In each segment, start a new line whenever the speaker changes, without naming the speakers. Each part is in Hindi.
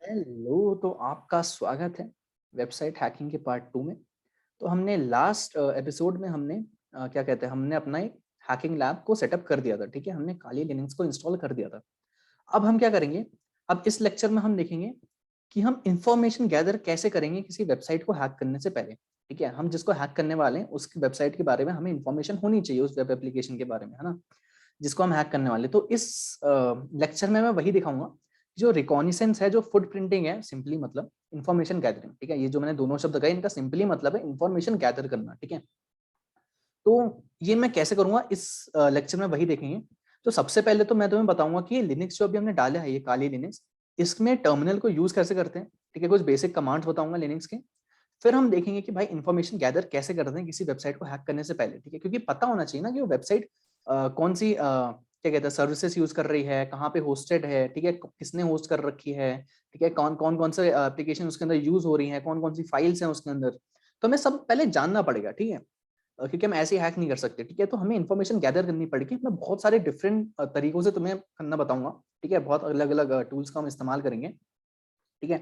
हेलो, तो आपका स्वागत है वेबसाइट हैकिंग के पार्ट 2 में। तो हमने लास्ट एपिसोड में हमने क्या कहते हैं, हमने अपना एक हैकिंग लैब को सेटअप कर दिया था। ठीक है, हमने काली लिनक्स को इंस्टॉल कर दिया था। अब हम क्या करेंगे, अब इस लेक्चर में हम देखेंगे कि हम इंफॉर्मेशन गैदर कैसे करेंगे किसी वेबसाइट को हैक करने से पहले। ठीक है, हम जिसको हैक करने वाले हैं उसकी वेबसाइट के बारे में हमें इंफॉर्मेशन होनी चाहिए, उस वेब एप्लीकेशन के बारे में, है ना, जिसको हम हैक करने वाले। तो इस लेक्चर में मैं वही दिखाऊंगा, जो रिकॉनिसेंस है, जो फुट प्रिंटिंग है, सिंपली मतलब इंफॉर्मेशन गैदरिंग। ठीक है, ये जो मैंने दोनों शब्द कहे इनका सिंपली मतलब है इंफॉर्मेशन गैदर करना। ठीक है, तो ये मैं कैसे करूंगा इस लेक्चर में वही देखेंगे। तो सबसे पहले तो मैं तुम्हें बताऊंगा कि लिनक्स जो अभी हमने डाला है, ये काली लिनक्स, इसमें टर्मिनल को यूज कैसे करते हैं। ठीक है, कुछ बेसिक कमांड्स बताऊंगा लिनक्स के। फिर हम देखेंगे कि भाई इंफॉर्मेशन गैदर कैसे करते हैं किसी वेबसाइट को हैक करने से पहले। ठीक है, क्योंकि पता होना चाहिए ना कि वो वेबसाइट कौन सी क्या कहते हैं सर्विसेज यूज कर रही है, कहाँ पे होस्टेड है, ठीक है, किसने होस्ट कर रखी है, ठीक है, कौन कौन कौन से एप्लीकेशन उसके अंदर यूज हो रही है, कौन कौन सी फाइल्स हैं उसके अंदर। तो हमें सब पहले जानना पड़ेगा। ठीक है, क्योंकि हम ऐसे हैक नहीं कर सकते। ठीक है, तो हमें इन्फॉर्मेशन गैदर करनी पड़ेगी। मैं बहुत सारे डिफरेंट तरीकों से तुम्हें करना बताऊंगा। ठीक है, बहुत अलग अलग टूल्स का हम इस्तेमाल करेंगे। ठीक है,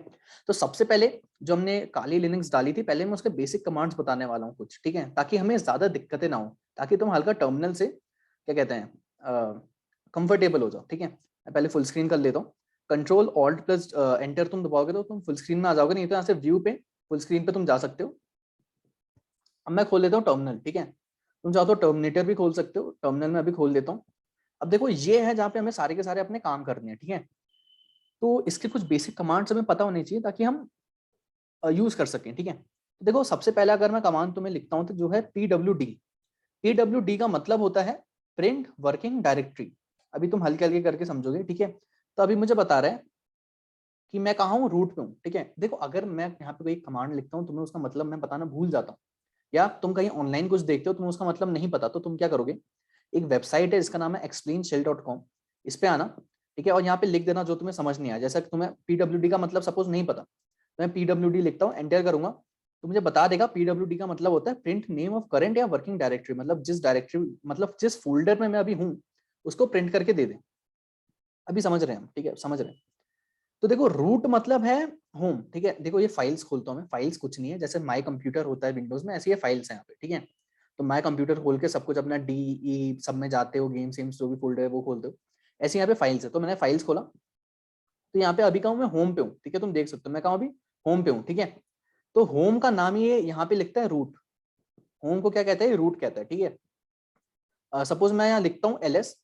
तो सबसे पहले जो हमने काली लिनक्स डाली थी, पहले मैं उसके बेसिक कमांड्स बताने वाला हूँ कुछ। ठीक है, ताकि हमें ज्यादा दिक्कतें ना हो, ताकि तुम हल्का टर्मिनल से क्या कहते हैं कंफर्टेबल हो जाओ। ठीक है, मैं पहले फुल स्क्रीन कर लेता हूँ। कंट्रोल ऑल्ट प्लस एंटर तुम दबाओगे तो तुम फुल स्क्रीन में आ जाओगे, नहीं तो यहाँ से व्यू पे फुल स्क्रीन पे तुम जा सकते हो। अब मैं खोल लेता हूँ टर्मिनल। ठीक है, तुम चाहो तो टर्मिनेटर भी खोल सकते हो, टर्मिनल में अभी खोल देता हूँ। अब देखो, ये है जहाँ पे हमें सारे के सारे अपने काम करने हैं। ठीक है, तो इसके कुछ बेसिक कमांड्स हमें पता होने चाहिए ताकि हम यूज कर सकें। ठीक है, तो देखो, सबसे पहला अगर मैं कमांड तुम्हें लिखता हूँ तो जो है PWD। PWD का मतलब होता है प्रिंट वर्किंग डायरेक्टरी। अभी तुम हल्के हल्के करके समझोगे। ठीक है, तो अभी मुझे बता रहा है कि मैं कहाँ हूँ, रूट पे हूँ। ठीक है, देखो, अगर मैं यहाँ पे कोई कमांड लिखता हूँ, तुम्हें उसका मतलब मैं बताना भूल जाता हूँ, या तुम कहीं ऑनलाइन कुछ देखते हो, तुम्हें उसका मतलब नहीं पता, तो तुम क्या करोगे, एक वेबसाइट है जिसका नाम है explainshell.com, इस पे आना। ठीक है, और यहाँ पे लिख देना जो तुम्हें समझ नहीं आया। जैसा कि तुम्हें PWD का मतलब सपोज नहीं पता, तो मैं PWD लिखता हूँ, एंटर करूंगा, तो मुझे बता देगा PWD का मतलब होता है प्रिंट नेम ऑफ करंट या वर्किंग डायरेक्टरी, मतलब जिस डायरेक्टरी, मतलब जिस फोल्डर में मैं अभी हूँ उसको प्रिंट करके दे दे। अभी समझ रहे हैं हम? ठीक है, समझ रहे हैं। तो देखो, रूट मतलब है होम। ठीक है, देखो, ये फाइल्स खोलता हूँ मैं, फाइल्स कुछ नहीं है, जैसे माई कंप्यूटर होता है विंडोज में, ऐसी ये फाइल्स हैं यहाँ पे। ठीक है, तो माई कंप्यूटर खोल के सब कुछ अपना डी ई सब में जाते हो, गेम्स वेम्स जो भी फोल्डर है वो खोलते हो, ऐसे यहाँ पे फाइल्स है। तो मैंने फाइल्स खोला, तो यहाँ पे अभी कहूँ मैं होम पे हूँ। ठीक है, तुम देख सकते हो मैं कहूँ अभी होम पे हूँ। ठीक है, तो होम का नाम ये यहाँ पे लिखता है रूट। होम को क्या कहता है, रूट कहता है। ठीक है, सपोज मैं यहाँ लिखता हूँ LS।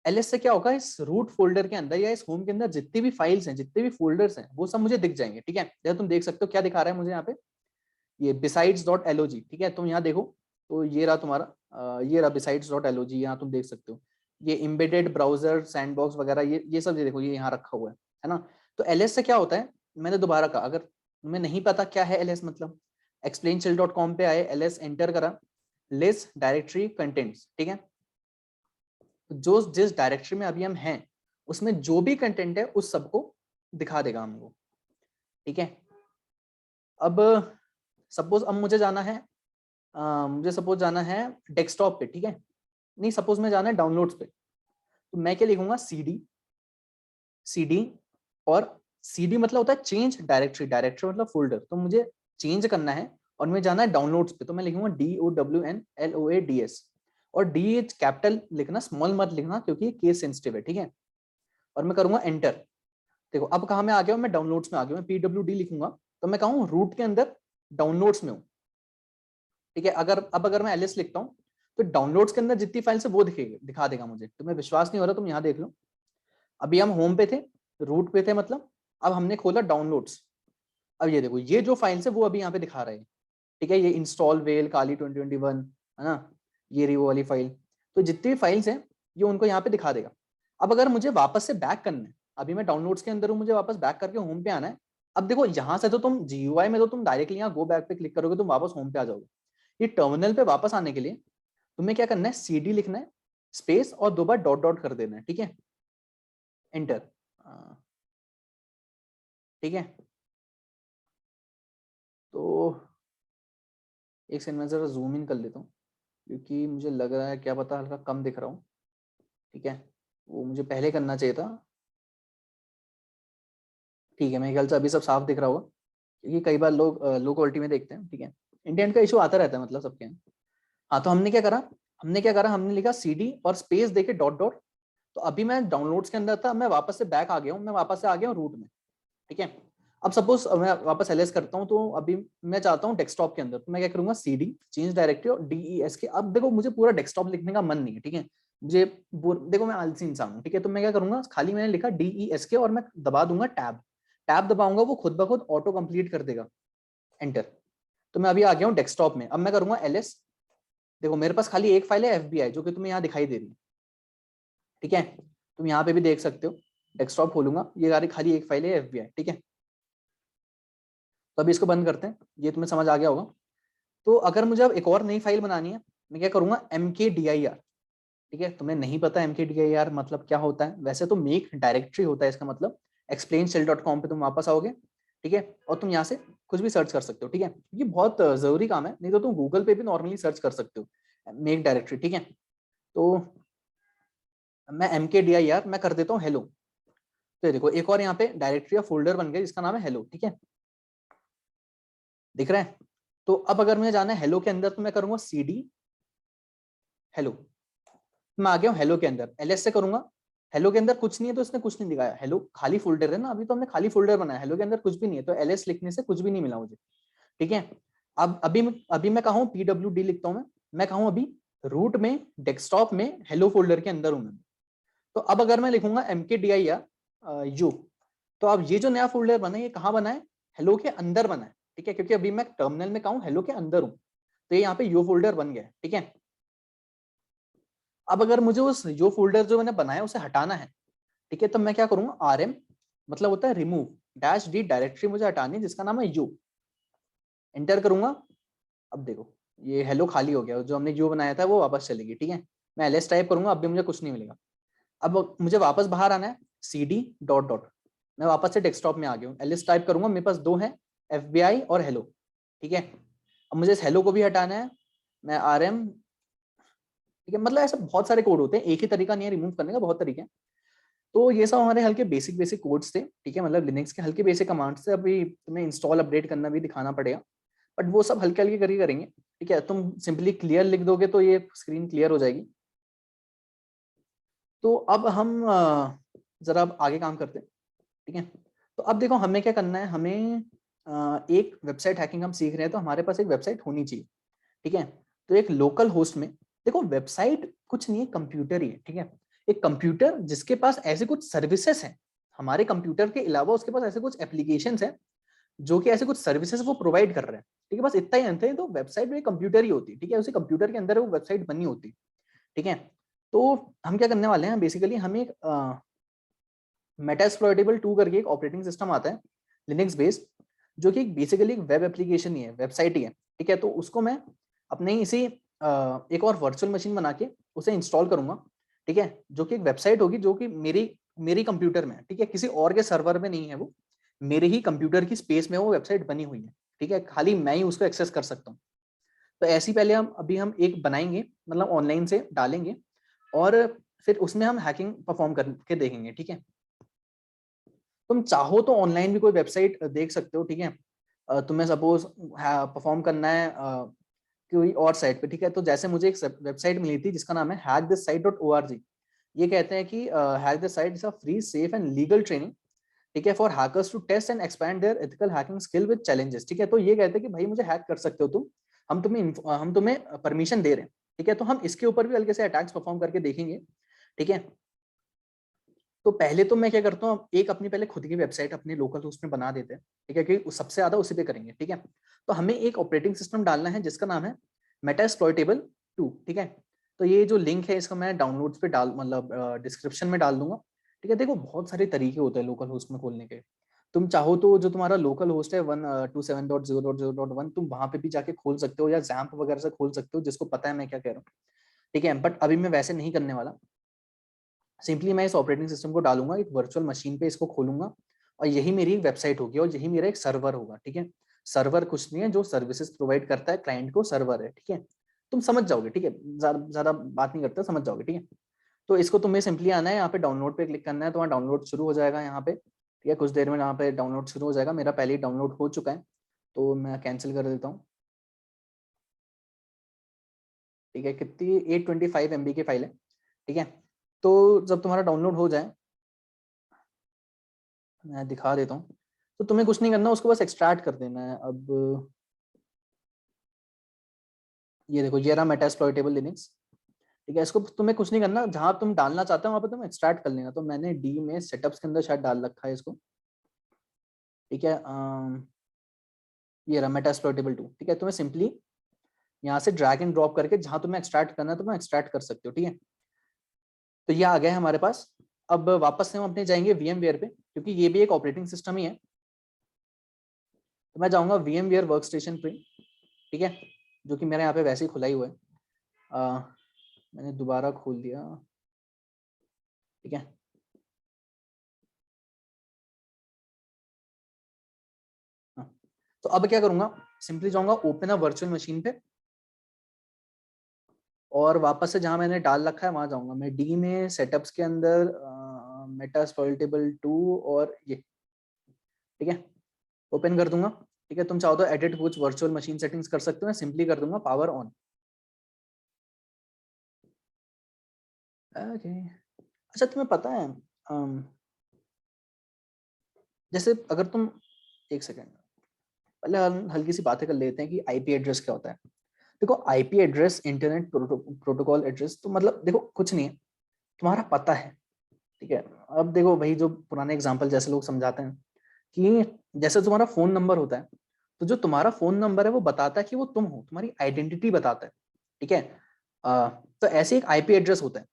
LS से क्या होगा, इस रूट फोल्डर के अंदर या इस होम के अंदर जितनी भी फाइल्स हैं, जितने भी फोल्डर्स हैं, वो सब मुझे दिख जाएंगे। ठीक है, जैसे तुम देख सकते हो क्या दिखा रहा है मुझे यहाँ पे, ये besides.log। ठीक है, तुम यहाँ देखो, तो ये रहा तुम्हारा ये रहा besides.log, यहाँ तुम देख सकते हो। ये इम्बेडेड ब्राउजर सैंडबॉक्स वगैरह, ये सब, ये देखो, ये यहाँ रखा हुआ है ना। तो LS से क्या होता है, मैंने दोबारा कहा, अगर तुम्हें नहीं पता क्या है LS मतलब, explainshell.com पे आए, LS एंटर करा, लिस्ट डायरेक्टरी कंटेंट्स। ठीक है, जो जिस डायरेक्टरी में अभी हम हैं उसमें जो भी कंटेंट है उस सबको दिखा देगा हमको। ठीक है, अब सपोज अब मुझे जाना है, मुझे सपोज जाना है डेस्कटॉप पे। ठीक है, नहीं, सपोज में जाना है डाउनलोड्स पे, तो मैं क्या लिखूंगा, CD। और CD मतलब होता है चेंज डायरेक्टरी, डायरेक्टरी मतलब फोल्डर, तो मुझे चेंज करना है और मुझे जाना है डाउनलोड्स पे, तो मैं लिखूंगा DOWNLOADS। और डी कैपिटल लिखना, स्मॉल मत लिखना, क्योंकि ये केस सेंसिटिव है। ठीक है, और मैं करूंगा एंटर। देखो, अब कहाँ मैं आ गया हूँ, मैं डाउनलोड्स में आ गया हूँ, मैं PWD लिखूंगा, तो मैं कहूँ रूट के अंदर डाउनलोड्स में हूँ। ठीक है, अगर मैं LS लिखता हूँ, तो डाउनलोड्स के अंदर जितनी फाइल्स है वो दिखा देगा मुझे। तुम्हें विश्वास नहीं हो रहा, तुम यहाँ देख लो, अभी हम होम पे थे, रूट पे थे मतलब, अब हमने खोला डाउनलोड्स। अब ये देखो, ये जो फाइल्स है वो अभी यहाँ पे दिखा रहे हैं। ठीक है, ये इंस्टॉल वेल काली 2021 है ना, ये रही वो वाली फाइल। तो जितनी भी फाइल्स हैं ये उनको यहाँ पे दिखा देगा। अब अगर मुझे वापस से बैक करना है, अभी मैं डाउनलोड्स के अंदर हूँ, मुझे वापस बैक करके होम पे आना है। अब देखो, यहाँ से तो तुम GUI में तो तुम डायरेक्टली यहाँ गो बैक पे क्लिक करोगे, तुम वापस होम पे आ जाओगे। ये टर्मिनल पे वापस आने के लिए तुम्हें क्या करना है, CD लिखना है, स्पेस और 2 बार डॉट डॉट कर देना है। ठीक है, एंटर। ठीक है, तो एक सेकंड में जरा जूम इन कर लेता हूँ, क्योंकि मुझे लग रहा है क्या पता हल्का कम दिख रहा हूँ। ठीक है, वो मुझे पहले करना चाहिए था। ठीक है, मेरे ख्याल से अभी सब साफ दिख रहा होगा, क्योंकि कई बार लोग लो क्वालिटी में देखते हैं। ठीक है, इंटरनेट का इशू आता रहता है मतलब सबके यहाँ। हाँ, तो हमने क्या करा, हमने लिखा CD और स्पेस देके डॉट डॉट। तो अभी मैं डाउनलोड्स के अंदर था, मैं वापस से बैक आ गया हूँ, मैं वापस से आ गया हूँ रूट में। ठीक है, अब सपोज मैं वापस एलएस करता हूँ, तो अभी मैं चाहता हूँ डेस्कटॉप के अंदर, तो मैं क्या करूंगा, CD चेंज डायरेक्टरी और DESK। अब देखो मुझे पूरा डेस्कटॉप लिखने का मन नहीं है। ठीक है, मुझे देखो मैं आलसी इंसान हूँ। ठीक है, तो मैं क्या करूंगा, खाली मैंने लिखा DESK और मैं दबा दूंगा टैब। टैब दबाऊंगा, वो खुद ब खुद ऑटो कंप्लीट कर देगा, एंटर। तो मैं अभी आ गया हूँ डेस्कटॉप में। अब मैं करूंगा LS। देखो मेरे पास खाली एक फाइल है FBI, जो कि तुम्हें यहाँ दिखाई दे रही है। ठीक है, तुम यहाँ पे भी देख सकते हो, डेस्कटॉप खोलूंगा, ये खाली एक फाइल है FBI। ठीक है, तो अभी इसको बंद करते हैं, ये तुम्हें समझ आ गया होगा। तो अगर मुझे अब एक और नई फाइल बनानी है, मैं क्या करूंगा, MKDIR। ठीक है, तुम्हें नहीं पता MKDIR मतलब क्या होता है, वैसे तो मेक डायरेक्टरी होता है इसका मतलब। explainshell.com पे तुम वापस आओगे। ठीक है, और तुम यहाँ से कुछ भी सर्च कर सकते हो। ठीक है, ये बहुत जरूरी काम है, नहीं तो तुम गूगल पे भी नॉर्मली सर्च कर सकते हो मेक डायरेक्टरी। ठीक है, तो मैं MKDIR मैं कर देता हूँ हेलो। तो देखो एक और यहाँ पे डायरेक्टरी या फोल्डर बन गया जिसका नाम है हेलो। ठीक है, दिख रहा है। तो अब अगर मुझे जाना है हेलो के अंदर, तो मैं करूंगा CD हेलो। मैं आ गया हूँ हेलो के अंदर, LS से करूंगा। हेलो के अंदर कुछ नहीं है, तो इसने कुछ नहीं दिखाया। हेलो खाली फोल्डर है ना, अभी तो हमने खाली फोल्डर बनाया, हेलो के अंदर कुछ भी नहीं है, तो LS लिखने से कुछ भी नहीं मिला मुझे। ठीक है, अब अभी मैं कहा हूँ PWD लिखता हूँ। मैं कहूँ अभी रूट में डेस्कटॉप में हेलो फोल्डर के अंदर हूँ मैं। तो अब अगर मैं लिखूंगा MKDIR तो अब ये जो नया फोल्डर बना है, ये कहाँ बना है, हेलो के अंदर बना है। ठीक है, क्योंकि अभी मैं टर्मिनल में कहूँ हेलो के अंदर हूँ, तो ये यहाँ पे यो फोल्डर बन गया। ठीक है, अब अगर मुझे उस यो फोल्डर जो मैंने बनाया उसे हटाना है, ठीक है, तब मैं क्या करूंगा, RM मतलब होता है रिमूव -D डायरेक्टरी मुझे हटानी है जिसका नाम है यू। एंटर करूंगा। अब देखो ये हेलो खाली हो गया, जो हमने यू बनाया था वो वापस चलेगी। ठीक है, मैं LS टाइप करूंगा, अब भी मुझे कुछ नहीं मिलेगा। अब मुझे वापस बाहर आना है, CD डॉट डॉट। मैं वापस से डेस्कटॉप में आ गया हूँ, LS टाइप करूंगा, मेरे पास दो है, FBI और हेलो। ठीक है, अब मुझे इस हेलो को भी हटाना है, मैं RM। ठीक है, मतलब ऐसे बहुत सारे कोड होते हैं, एक ही तरीका नहीं है रिमूव करने का, बहुत तरीके हैं। तो ये सब हमारे हल्के बेसिक बेसिक कोड्स थे। ठीक है, मतलब लिनक्स के हल्के बेसिक कमांड्स थे। अभी तुम्हें इंस्टॉल अपडेट करना भी दिखाना पड़ेगा, बट वो सब हल्के हल्के करके करेंगे। ठीक है, तुम सिंपली क्लियर लिख दोगे तो ये स्क्रीन क्लियर हो जाएगी। तो अब हम जरा अब आगे काम करते हैं। ठीक है, तो अब देखो हमें क्या करना है, हमें एक वेबसाइट हैकिंग हम सीख रहे हैं, तो हमारे पास एक वेबसाइट होनी चाहिए। ठीक है, तो एक लोकल होस्ट में, देखो वेबसाइट कुछ नहीं है, कंप्यूटर ही है। ठीक है, एक कंप्यूटर जिसके पास ऐसे कुछ सर्विसेज हैं, हमारे कंप्यूटर के अलावा उसके पास ऐसे कुछ एप्लीकेशंस हैं जो कि ऐसे कुछ सर्विसेज वो प्रोवाइड कर रहे हैं। ठीक है, बस इतना ही अंतर है। तो वेबसाइट में कंप्यूटर ही होती है। ठीक है, उसी कंप्यूटर के अंदर वो वेबसाइट बनी होती है। ठीक है, तो हम क्या करने वाले हैं, बेसिकली हम एक मेटास्प्लॉइटेबल 2 करके एक ऑपरेटिंग सिस्टम आता है लिनक्स बेस्ड, जो कि बेसिकली एक वेब एप्लीकेशन ही है, वेबसाइट ही है। ठीक है, तो उसको मैं अपने ही इसी एक और वर्चुअल मशीन बना के उसे इंस्टॉल करूंगा। ठीक है, जो कि एक वेबसाइट होगी, जो कि मेरी मेरी कंप्यूटर में है। ठीक है, किसी और के सर्वर में नहीं है, वो मेरे ही कंप्यूटर की स्पेस में वो वेबसाइट बनी हुई है। ठीक है, खाली मैं ही उसको एक्सेस कर सकता हूँ। तो ऐसी पहले हम एक बनाएंगे, मतलब ऑनलाइन से डालेंगे, और फिर उसमें हम हैकिंग परफॉर्म करके देखेंगे। ठीक है, तुम चाहो तो ऑनलाइन भी कोई वेबसाइट देख सकते हो। ठीक है, तुम्हें सपोज परफॉर्म करना है कोई और साइट पे। ठीक है, तो जैसे मुझे एक वेबसाइट मिली थी जिसका नाम है hackthissite.org। ये कहते हैं कि hack this site is a free safe and legal training, ठीक है, for hackers to test and expand their ethical hacking skill with challenges. ठीक है, तो ये कहते हैं कि भाई मुझे हैक कर सकते हो तुम, हम तुम्हें परमिशन दे रहे हैं। ठीक है, तो हम इसके ऊपर भी हल्के से अटैक्स परफॉर्म करके देखेंगे। ठीक है, तो पहले तो मैं क्या करता हूँ, एक अपनी पहले खुद की वेबसाइट अपने लोकल होस्ट में बना देते हैं। ठीक है, क्योंकि सबसे ज्यादा उसी पे करेंगे। ठीक है, तो हमें एक ऑपरेटिंग सिस्टम डालना है जिसका नाम है मेटास्प्लॉइटेबल 2। ठीक है, तो ये जो लिंक है इसको मैं डाउनलोड्स पे डाल मतलब डिस्क्रिप्शन में डाल दूंगा। ठीक है, देखो बहुत सारे तरीके होते हैं लोकल होस्ट में खोलने के। तुम चाहो तो जो तुम्हारा लोकल होस्ट है 127.0.0.1 तुम वहां पे भी जाके खोल सकते हो, या जैम्प वगैरह से खोल सकते हो, जिसको पता है मैं क्या कह रहा हूँ। ठीक है, बट अभी मैं वैसे नहीं करने वाला। सिंपली मैं इस ऑपरेटिंग सिस्टम को डालूंगा एक वर्चुअल मशीन पे, इसको खोलूंगा, और यही मेरी एक वेबसाइट होगी, और यही मेरा एक सर्वर होगा। ठीक है, सर्वर कुछ नहीं है, जो सर्विसेज प्रोवाइड करता है क्लाइंट को, सर्वर है। ठीक है, तुम समझ जाओगे। ठीक है, ज्यादा बात नहीं करते, समझ जाओगे। ठीक है, तो इसको तुम्हें सिंपली आना है, यहाँ पे डाउनलोड पे क्लिक करना है, तो वहाँ डाउनलोड शुरू हो जाएगा यहाँ पे। ठीक ठीक है, कुछ देर में यहाँ पे डाउनलोड शुरू हो जाएगा। मेरा पहले ही डाउनलोड हो चुका है, तो मैं कैंसिल कर देता हूँ। ठीक है, कितनी 825 MB की फाइल है। ठीक है, तो जब तुम्हारा डाउनलोड हो जाए मैं दिखा देता हूँ। तो तुम्हें कुछ नहीं करना, उसको बस एक्सट्रैक्ट कर देना है। अब ये देखो, ये रहा मेटास्प्लॉइटेबल लिनक्स। ठीक है, इसको तुम्हें कुछ नहीं करना, जहां तुम डालना चाहते हो वहां पे तुम एक्सट्रैक्ट कर लेना। तो मैंने डी में सेटअप्स के अंदर शायद डाल रखा है इसको। ठीक है, ये रहा मेटास्प्लॉइटेबल 2। ठीक है, तुम्हें सिंपली यहाँ से ड्रैग एंड ड्रॉप करके जहां तुम्हें एक्सट्रैक्ट करना है तुम्हें एक्सट्रैक्ट कर सकते हो। ठीक है, तो ये आ गया है हमारे पास। अब वापस से हम अपने जाएंगे VMware पे, क्योंकि ये भी एक ऑपरेटिंग सिस्टम ही है। तो मैं जाऊंगा VMware वर्कस्टेशन पे। ठीक है, जो कि मेरे यहाँ पे वैसे ही खुला ही हुआ है। मैंने दोबारा खोल दिया। ठीक है, हाँ। तो अब क्या करूंगा, सिंपली जाऊंगा ओपन अ वर्चुअल मशीन पे, और वापस से जहां मैंने डाल रखा है वहां जाऊंगा मैं डी में सेटअप्स के अंदर मेटास्प्लॉइटेबल 2 और ये। ठीक है, ओपन कर दूंगा। ठीक है, तुम चाहो तो एडिट कुछ वर्चुअल मशीन सेटिंग्स कर सकते हो। मैं सिंपली कर दूंगा पावर ऑन। ओके, अच्छा तुम्हें पता है जैसे अगर तुम, एक सेकेंड पहले हम हल्की सी बातें कर लेते हैं कि आईपी एड्रेस क्या होता है। देखो, IP address internet protocol address, तो मतलब देखो कुछ नहीं है, तुम्हारा पता है। ठीक है, अब देखो भाई, जो पुराने एग्जांपल जैसे लोग समझाते हैं कि जैसे तुम्हारा फोन नंबर होता है, तो जो तुम्हारा फोन नंबर है वो बताता है कि वो तुम हो, तुम्हारी आइडेंटिटी बताता है। ठीक है, तो ऐसे एक आईपी एड्रेस होता है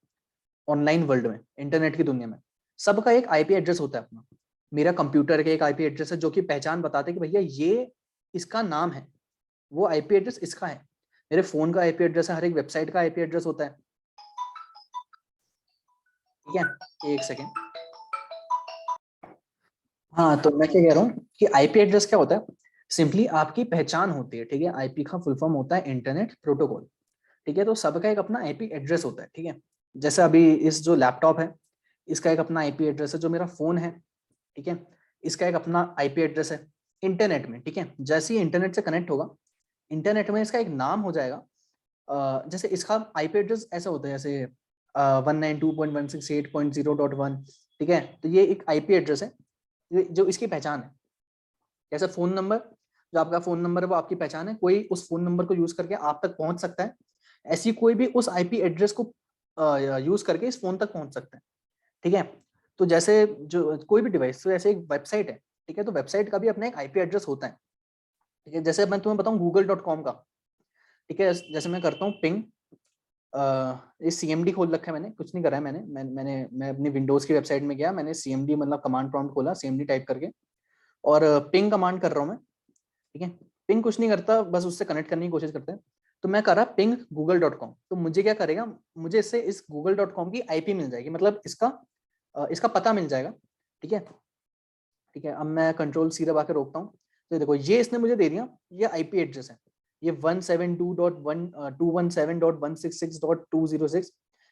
ऑनलाइन वर्ल्ड में, इंटरनेट की दुनिया में सबका एक आईपी एड्रेस होता है अपना। मेरा कंप्यूटर का एक आईपी एड्रेस है जो कि पहचान बताते हैं कि भैया ये इसका नाम है, वो आईपी एड्रेस इसका है। मेरे फोन का आईपी एड्रेस है, हर एक वेबसाइट का आईपी एड्रेस होता है। ठीक है, एक सेकेंड। हाँ, तो मैं क्या कह रहा हूँ कि आईपी एड्रेस क्या होता है, सिंपली आपकी पहचान होती है। ठीक है, आईपी का फुल फॉर्म होता है इंटरनेट प्रोटोकॉल। ठीक है, तो सबका एक अपना आईपी एड्रेस होता है। ठीक है, जैसे अभी इस जो लैपटॉप है इसका एक अपना आईपी एड्रेस है, जो मेरा फोन है, ठीक है, इसका एक अपना आईपी एड्रेस है इंटरनेट में। ठीक है, जैसे ही इंटरनेट से कनेक्ट होगा, इंटरनेट में इसका एक नाम हो जाएगा। जैसे इसका आईपी एड्रेस ऐसा होता है जैसे 192.168.0.1। ठीक है, तो ये एक आईपी एड्रेस है जो इसकी पहचान है। जैसे फोन नंबर, जो आपका फोन नंबर है वो आपकी पहचान है, कोई उस फोन नंबर को यूज करके आप तक पहुंच सकता है। ऐसी कोई भी उस आईपी एड्रेस को यूज करके इस फोन तक पहुंच सकता है। ठीक है, तो जैसे जो कोई भी डिवाइस, तो जैसे एक वेबसाइट है, ठीक है, तो वेबसाइट का भी अपना एक आईपी एड्रेस होता है। ठीक है, जैसे मैं तुम्हें बताऊं google.com का। ठीक है, जैसे मैं करता हूँ पिंग, ये सीएमडी खोल रखा है मैंने, कुछ नहीं करा है मैं अपनी विंडोज की वेबसाइट में गया, मैंने सीएमडी मतलब कमांड प्रॉम्प्ट खोला सीएमडी टाइप करके, और पिंग कमांड कर रहा हूँ मैं। ठीक है, पिंग कुछ नहीं करता, बस उससे कनेक्ट करने की कोशिश करते हैं। तो मैं कर रहा पिंग google.com, तो मुझे क्या करेगा, मुझे इससे इस google.com की आईपी मिल जाएगी, मतलब इसका पता मिल जाएगा। ठीक है, ठीक है, अब मैं कंट्रोल सी दबा के रोकता हूँ। तो देखो, ये इसने मुझे दे दिया, ये आईपी एड्रेस है, ये 172.126.166.206,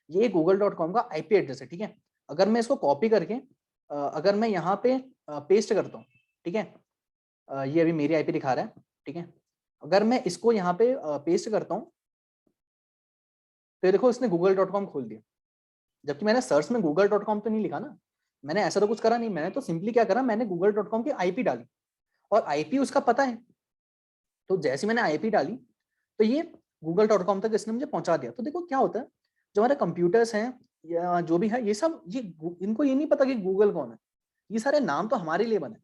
ये google.com का आईपी एड्रेस है। ठीक है, अगर मैं इसको कॉपी करके अगर मैं यहाँ पे पेस्ट करता हूँ, ठीक है, ये अभी मेरी आईपी दिखा रहा है। ठीक है, अगर मैं इसको यहाँ पे पेस्ट करता हूँ, तो ये देखो इसने google.com खोल दिया, जबकि मैंने सर्च में google.com तो नहीं लिखा ना, मैंने ऐसा तो कुछ करा नहीं, मैंने तो सिंपली क्या करा, मैंने google.com की आईपी डाली, और आईपी उसका पता है। तो जैसे मैंने आईपी डाली, तो ये google.com तक इसने मुझे पहुंचा दिया। तो देखो क्या होता है, जो हमारे कंप्यूटर्स हैं या जो भी है, ये सब इनको ये नहीं पता कि गूगल कौन है। ये सारे नाम तो हमारे लिए बने,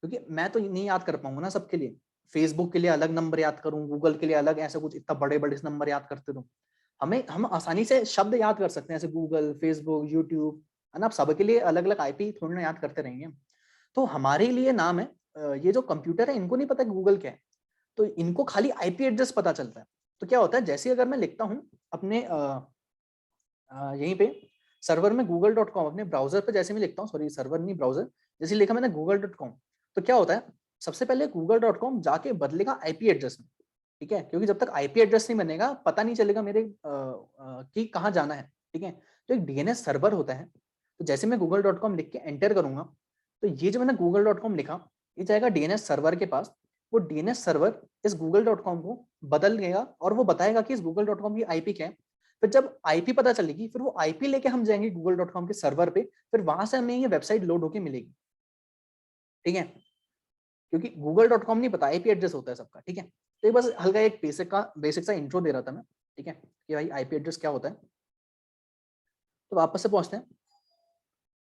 क्योंकि मैं तो नहीं याद कर पाऊंगा ना सबके लिए। फेसबुक के लिए अलग नंबर याद करूं, गूगल के लिए अलग, ऐसा कुछ इतना बड़े बड़े नंबर याद करते तो हम आसानी से शब्द याद कर सकते हैं, जैसे गूगल, फेसबुक, यूट्यूब, है ना। अब सबके लिए अलग अलग आईपी थोड़ी ना याद करते रहेंगे। तो हमारे लिए नाम है, ये जो कंप्यूटर है इनको नहीं पता गूगल क्या है, तो इनको खाली आईपी एड्रेस पता चलता है। तो क्या होता है, जैसे अगर मैं लिखता हूँ अपने यहीं पे सर्वर में google.com, अपने ब्राउजर पे जैसे मैं लिखता हूँ, सॉरी सर्वर नहीं ब्राउजर, जैसे लिखा मैंने google.com, तो क्या होता है, सबसे पहले google.com जाके बदलेगा आईपी एड्रेस में। ठीक है, क्योंकि जब तक आईपी एड्रेस नहीं बनेगा पता नहीं चलेगा मेरे कि कहाँ जाना है। ठीक है, तो एक डीएनएस सर्वर होता है, तो जैसे मैं google.com लिख के एंटर करूंगा, तो ये जो मैंने google.com लिखा, ये जाएगा डीएनएस सर्वर के पास। वो डीएनएस सर्वर इस google.com को बदल देगा और वो बताएगा कि इस google.com की आईपी क्या है। फिर जब आईपी पता चलेगी, फिर वो आईपी लेके हम जाएंगे google.com के सर्वर पे, फिर वहां से हमें ये वेबसाइट लोड होके मिलेगी। ठीक है, क्योंकि google.com नहीं पता, आईपी एड्रेस होता है सबका। ठीक है, तो ये बस हल्का एक बेसिक सा इंट्रो दे रहा था मैं। ठीक है, कि भाई आईपी एड्रेस क्या होता है। तो वापस से पहुंचते हैं।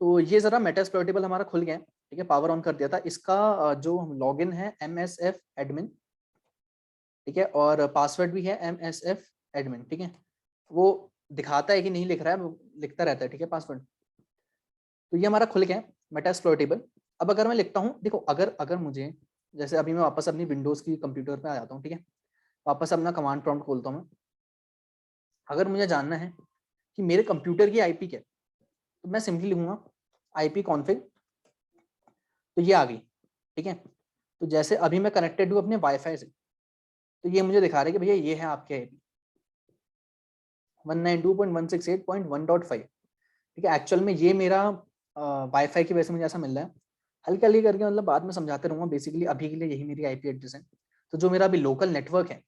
तो ये जरा मेटास्प्लॉइटेबल हमारा खुल गया है। ठीक है, पावर ऑन कर दिया था इसका। जो लॉगिन है MSF एडमिन, ठीक है, और पासवर्ड भी है MSF एडमिन। ठीक है, वो दिखाता है कि नहीं लिख रहा है, वो लिखता रहता है। ठीक है, पासवर्ड। तो ये हमारा खुल गया है मेटास्प्लॉइटेबल। अब अगर मैं लिखता हूँ, देखो अगर अगर मुझे, जैसे अभी मैं वापस अपनी विंडोज की कंप्यूटर पे आ जाता हूँ। ठीक है, वापस अपना कमांड प्रॉम्प्ट खोलता हूँ मैं। अगर मुझे जानना है कि मेरे कंप्यूटर की आईपी क्या है, तो मैं सिंपली लिखूंगा IP कॉन्फिग। तो ये आ गई। ठीक है, तो जैसे अभी मैं कनेक्टेड हूँ अपने वाईफाई से, तो ये मुझे दिखा रहा है कि भैया ये है आपके IP 192.168.1.5। ठीक है, एक्चुअल में ये मेरा वाईफाई की वजह से मुझे ऐसा मिल रहा है। हल्की हल्की करके, मतलब बाद में समझाते रहूंगा। बेसिकली अभी के लिए यही मेरी IP एड्रेस है। तो जो मेरा अभी लोकल नेटवर्क है,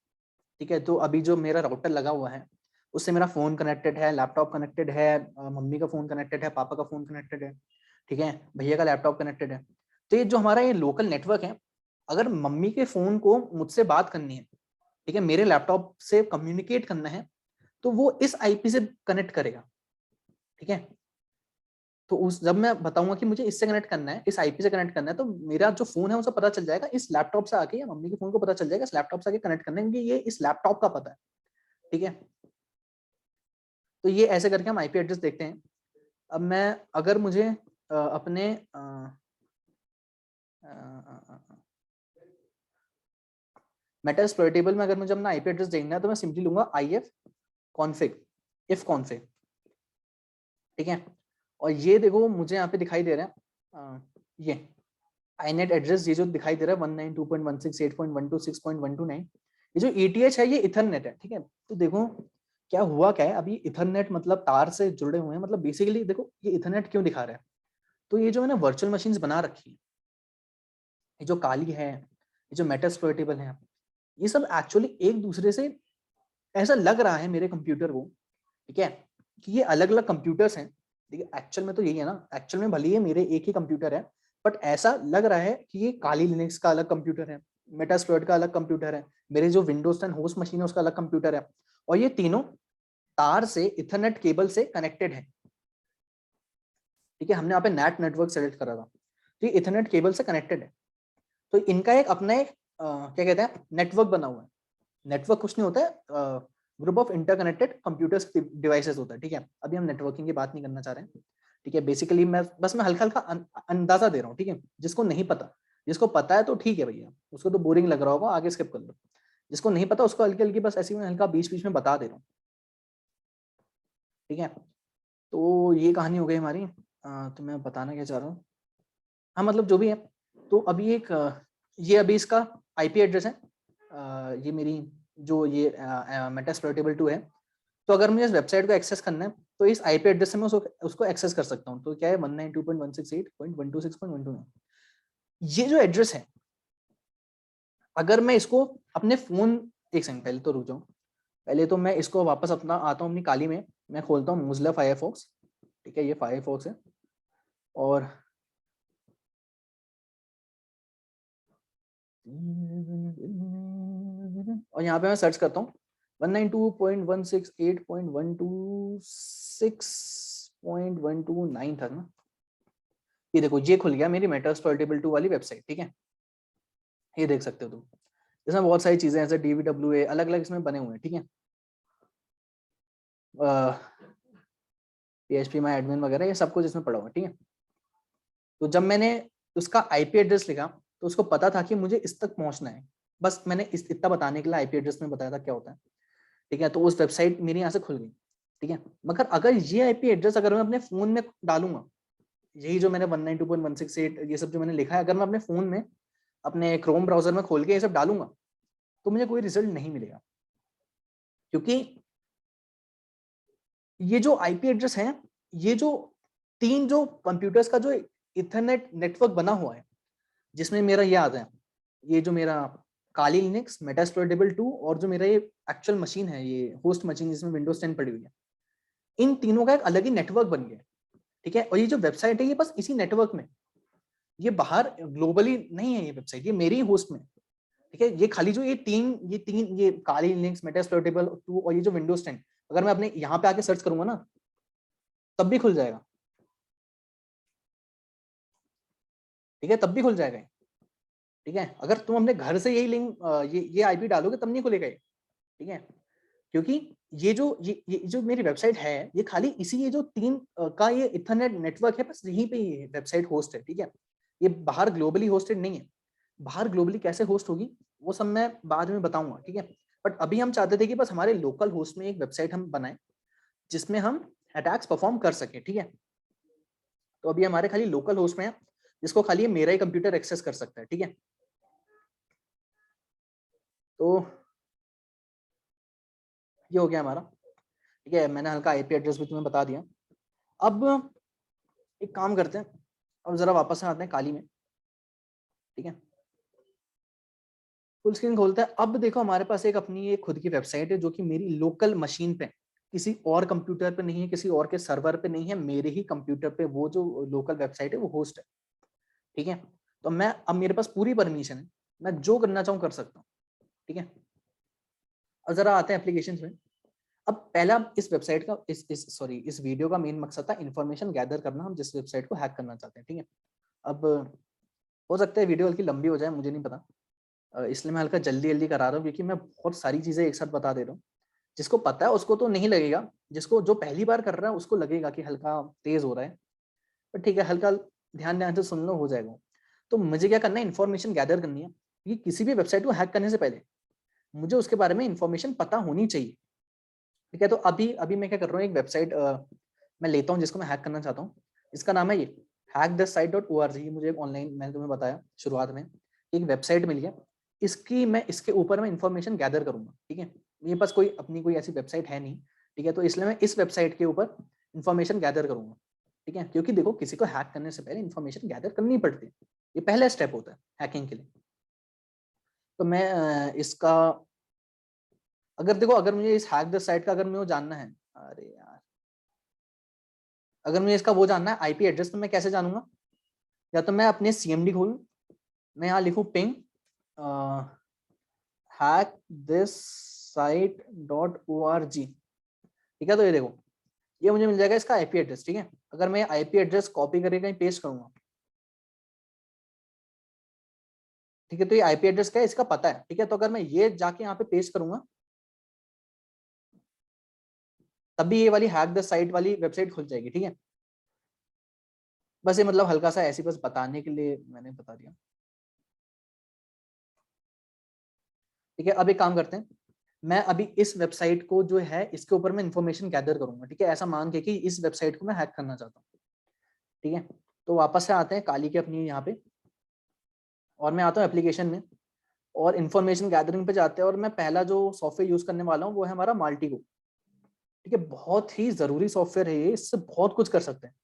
ठीक है, तो अभी जो मेरा राउटर लगा हुआ है, उससे मेरा फोन कनेक्टेड है, लैपटॉप कनेक्टेड है, मम्मी का फोन कनेक्टेड है, पापा का फोन कनेक्टेड है, ठीक है, भैया का लैपटॉप कनेक्टेड है। तो ये जो हमारा ये लोकल नेटवर्क है, अगर मम्मी के फोन को मुझसे बात करनी है, ठीक है, मेरे लैपटॉप से कम्युनिकेट करना है, तो वो इस IP से कनेक्ट करेगा। ठीक है, तो उस जब मैं बताऊंगा कि मुझे इससे कनेक्ट करना है, इस IP से कनेक्ट करना है, तो मेरा जो फोन है उसे पता चल जाएगा इस लैपटॉप से आके, या मम्मी के फोन को पता चल जाएगा इस लैपटॉप से आके कनेक्ट करना है, क्योंकि ये इस लैपटॉप का पता है। ठीक है, तो ये ऐसे करके हम IP एड्रेस देखते हैं। अब मैं, अगर मुझे अपने मेटास्प्लॉइटेबल में अगर मुझे अपना IP एड्रेस देखना है, तो मैं सिंपली लूंगा IF config, if config। ठीक है, और ये देखो मुझे यहाँ पे दिखाई दे रहा है ये inet एड्रेस, ये जो दिखाई दे रहा है 192.168.126.129, ये जो ETH है ये इथरनेट है। ठीक है, तो देखो क्या हुआ क्या है, अभी इथरनेट मतलब तार से जुड़े हुए हैं। मतलब बेसिकली देखो ये इथरनेट क्यों दिखा रहा है, तो ये जो मैंने वर्चुअल मशीन्स बना रखी है, ये जो काली है, ये जो मेटास्प्लॉइटेबल है, ये सब एक्चुअली एक दूसरे से, ऐसा लग रहा है मेरे कंप्यूटर को, ठीक है, कि ये अलग अलग कंप्यूटर्स हैं। देखिए एक्चुअल में तो यही है ना, एक्चुअल में भले ही मेरे एक ही कंप्यूटर है, बट ऐसा लग रहा है कि ये काली लिनक्स का अलग कंप्यूटर है, मेटास्प्लॉइट का अलग कंप्यूटर है, मेरे जो विंडोज 10 होस्ट मशीन है उसका अलग कंप्यूटर है, और ये तीनों तार से इथरनेट केबल से कनेक्टेड है। ठीक है, हमने यहाँ पे नेट नेटवर्क सेलेक्ट करा था, तो ये इथरनेट केबल से कनेक्टेड है। तो इनका एक अपना एक क्या कहते हैं नेटवर्क बना हुआ है। नेटवर्क कुछ नहीं होता है, group of interconnected computers devices होता है। ठीक है, अभी हम नेटवर्किंग की बात नहीं करना चाह रहे हैं। ठीक है, बेसिकली मैं हल्का हल्का अंदाजा दे रहा हूँ। ठीक है, जिसको नहीं पता, जिसको पता है तो ठीक है भैया, उसको तो बोरिंग लग रहा होगा, आगे स्किप कर लो। जिसको नहीं पता उसको हल्की हल्की बस ऐसी मैं हल्का बीच बीच में बता दे रहा हूँ। ठीक है, तो ये कहानी हो गई हमारी। तो मैं बताना क्या चाह रहा हूँ, हाँ मतलब जो भी है। तो अभी एक ये अभी इसका IP एड्रेस है, ये मेरी जो ये मेटास्प्लॉइटेबल 2 है। तो अगर मुझे इस वेबसाइट को एक्सेस करना है, तो इस IP एड्रेस से मैं उसको एक्सेस कर सकता हूँ। तो क्या है 192.168.126.129, ये जो एड्रेस है, अगर मैं इसको अपने फोन, एक सेकंड पहले तो रुक जाऊँ, पहले तो मैं इसको वापस अपना आता हूँ अपनी काली में, मैं खोलता हूँ मोज़िला फायरफॉक्स। ठीक है, ये फायरफॉक्स है, और यहाँ पे मैं सर्च करता हूँ 192.168.126.129 था ना। ये देखो ये खुल गया मेरी मेटास्प्लॉइटेबल 2 वाली वेबसाइट। ठीक है, ये देख सकते हो तुम, इसमें बहुत सारी चीजें ऐसे DVWA अलग अलग इसमें बने हुए हैं। ठीक है, PHP माई एडमिन वगैरह ये सब कुछ इसमें पड़ा हुआ है। ठीक है, तो जब मैंने उसका IP एड्रेस लिखा, तो उसको पता था कि मुझे इस तक पहुंचना है। बस मैंने इतना बताने के लिए IP एड्रेस में बताया था क्या होता है। ठीक है, तो उस वेबसाइट मेरी यहाँ से खुल गई। ठीक है, मगर अगर ये IP एड्रेस अगर मैं अपने फोन में डालूंगा, यही जो मैंने 192.168 ये सब जो मैंने लिखा है, अगर मैं अपने फोन में अपने क्रोम ब्राउजर में खोल के ये सब डालूंगा, तो मुझे कोई रिजल्ट नहीं मिलेगा, क्योंकि ये जो IP एड्रेस है, ये जो तीन जो कंप्यूटर्स का जो इथरनेट नेटवर्क बना हुआ है जिसमें मेरा ये आता है, ये जो मेरा काली लिनक्स, मेटास्प्लोइटेबल 2 और जो मेरा ये एक्चुअल मशीन है, ये होस्ट मशीन जिसमें विंडोज 10 पड़ी हुई है, इन तीनों का एक अलग ही नेटवर्क बन गया, ठीक है। और ये जो वेबसाइट है ये बस इसी नेटवर्क में, ये बाहर ग्लोबली नहीं है, ये वेबसाइट ये मेरी होस्ट में, ठीक है। ये खाली जो ये काली लिनक्स, मेटास्प्लोइटेबल 2 और ये जो विंडोज 10, अगर मैं अपने यहाँ पे आके सर्च करूंगा ना तब भी खुल जाएगा, ठीक है, तब भी खुल जाएगा, ठीक है। अगर तुम अपने घर से यही लिंक ये आईपी डालोगे तब नहीं खुलेगा ये, ठीक है। क्योंकि ये जो मेरी वेबसाइट है ये खाली इसी ये जो तीन का ये इथरनेट नेटवर्क है, बस यहीं पे ये वेबसाइट होस्ट है, ठीक है। ये बाहर ग्लोबली होस्टेड नहीं है। बाहर ग्लोबली कैसे होस्ट होगी वो सब मैं बाद में बताऊंगा, ठीक है। बट अभी हम चाहते थे कि बस हमारे लोकल होस्ट में एक वेबसाइट हम बनाएं जिसमें हम अटैक्स परफॉर्म कर सके, ठीक है। तो अभी हमारे खाली लोकल होस्ट में है जिसको खाली मेरा ही कंप्यूटर एक्सेस कर सकता है, ठीक है। तो ये हो गया हमारा, ठीक है। मैंने हल्का आईपी एड्रेस भी तुम्हें बता दिया। अब एक काम करते हैं, अब जरा वापस आते हैं काली में, ठीक है। फुल स्क्रीन खोलते हैं। अब देखो हमारे पास एक अपनी एक खुद की वेबसाइट है जो कि मेरी लोकल मशीन पे, किसी और कंप्यूटर पे नहीं है, किसी और के सर्वर पे नहीं है, मेरे ही कंप्यूटर पे वो जो लोकल वेबसाइट है वो होस्ट है, ठीक है। तो मैं अब मेरे पास पूरी परमिशन है, मैं जो करना चाहूँ कर सकता हूँ, ठीक है। अब जरा आते हैं एप्लीकेशन में। अब पहला इस वेबसाइट का इस वीडियो का मेन मकसद था इन्फॉर्मेशन गैदर करना, हम जिस वेबसाइट को हैक करना चाहते हैं, ठीक है। अब हो सकता है वीडियो हल्की लंबी हो जाए, मुझे नहीं पता, इसलिए मैं हल्का जल्दी जल्दी करा रहा हूँ क्योंकि मैं बहुत सारी चीजें एक साथ बता दे रहा हूँ। जिसको पता है उसको तो नहीं लगेगा, जिसको जो पहली बार कर रहा है उसको लगेगा कि हल्का तेज हो रहा है, पर ठीक है, हल्का ध्यान ध्यान से सुन लो, हो जाएगा। तो मुझे क्या करना है, इन्फॉर्मेशन गैदर करनी है कि किसी भी वेबसाइट को हैक करने से पहले मुझे उसके बारे में इन्फॉर्मेशन पता होनी चाहिए, ठीक है। तो अभी अभी मैं क्या कर रहा हूँ, एक वेबसाइट मैं लेता हूँ जिसको मैं हैक करना चाहता हूँ। इसका नाम है ये hackthesite.org। ये मुझे ऑनलाइन, मैंने तुम्हें बताया शुरुआत में, एक वेबसाइट मिली है। इसके ऊपर मैं इन्फॉर्मेशन गैदर करूंगा, ठीक है। मेरे पास कोई अपनी कोई ऐसी वेबसाइट है नहीं, ठीक है। तो इसलिए मैं इस वेबसाइट के ऊपर इन्फॉर्मेशन गैदर करूंगा, ठीक है। क्योंकि देखो किसी को हैक करने से पहले इन्फॉर्मेशन गैदर करनी पड़ती है, ये पहला स्टेप होता है हैकिंग के लिए। तो मैं इसका, अगर देखो, अगर मुझे इस हैक द साइट का अगर मुझे जानना है, अरे यार, अगर मुझे इसका वो जानना है आईपी एड्रेस, तो मैं कैसे जानूंगा? या तो मैं अपने सीएमडी खोलूं, मैं यहाँ लिखूं ping hack this site .org, ठीक है। तो ये देखो, ये मुझे मिल जाएगा इसका आईपी एड्रेस, ठीक है। अगर मैं आईपी एड्रेस कॉपी करके कहीं पेस्ट करूंगा, ठीक है, तो ये आईपी एड्रेस क्या है इसका पता है, ठीक है। तो अगर मैं ये जाके यहाँ पे पेस्ट करूंगा तब भी ये वाली हैक द साइट वाली वेबसाइट खुल जाएगी, ठीक है। बस ये मतलब हल्का सा ऐसी बस बताने के लिए मैंने बता दिया, ठीक है। अब एक काम करते हैं, मैं अभी इस वेबसाइट को जो है इसके ऊपर मैं इन्फॉर्मेशन गैदर करूंगा, ठीक है। ऐसा मान के कि इस वेबसाइट को मैं हैक करना चाहता हूँ, ठीक है। तो वापस से आते हैं काली के अपनी यहाँ पे, और मैं आता हूँ एप्लीकेशन में, और इन्फॉर्मेशन गैदरिंग पे जाते हैं। और मैं पहला जो सॉफ्टवेयर यूज करने वाला हूँ वो है हमारा माल्टीगो, ठीक है। बहुत ही जरूरी सॉफ्टवेयर है ये, इससे बहुत कुछ कर सकते हैं।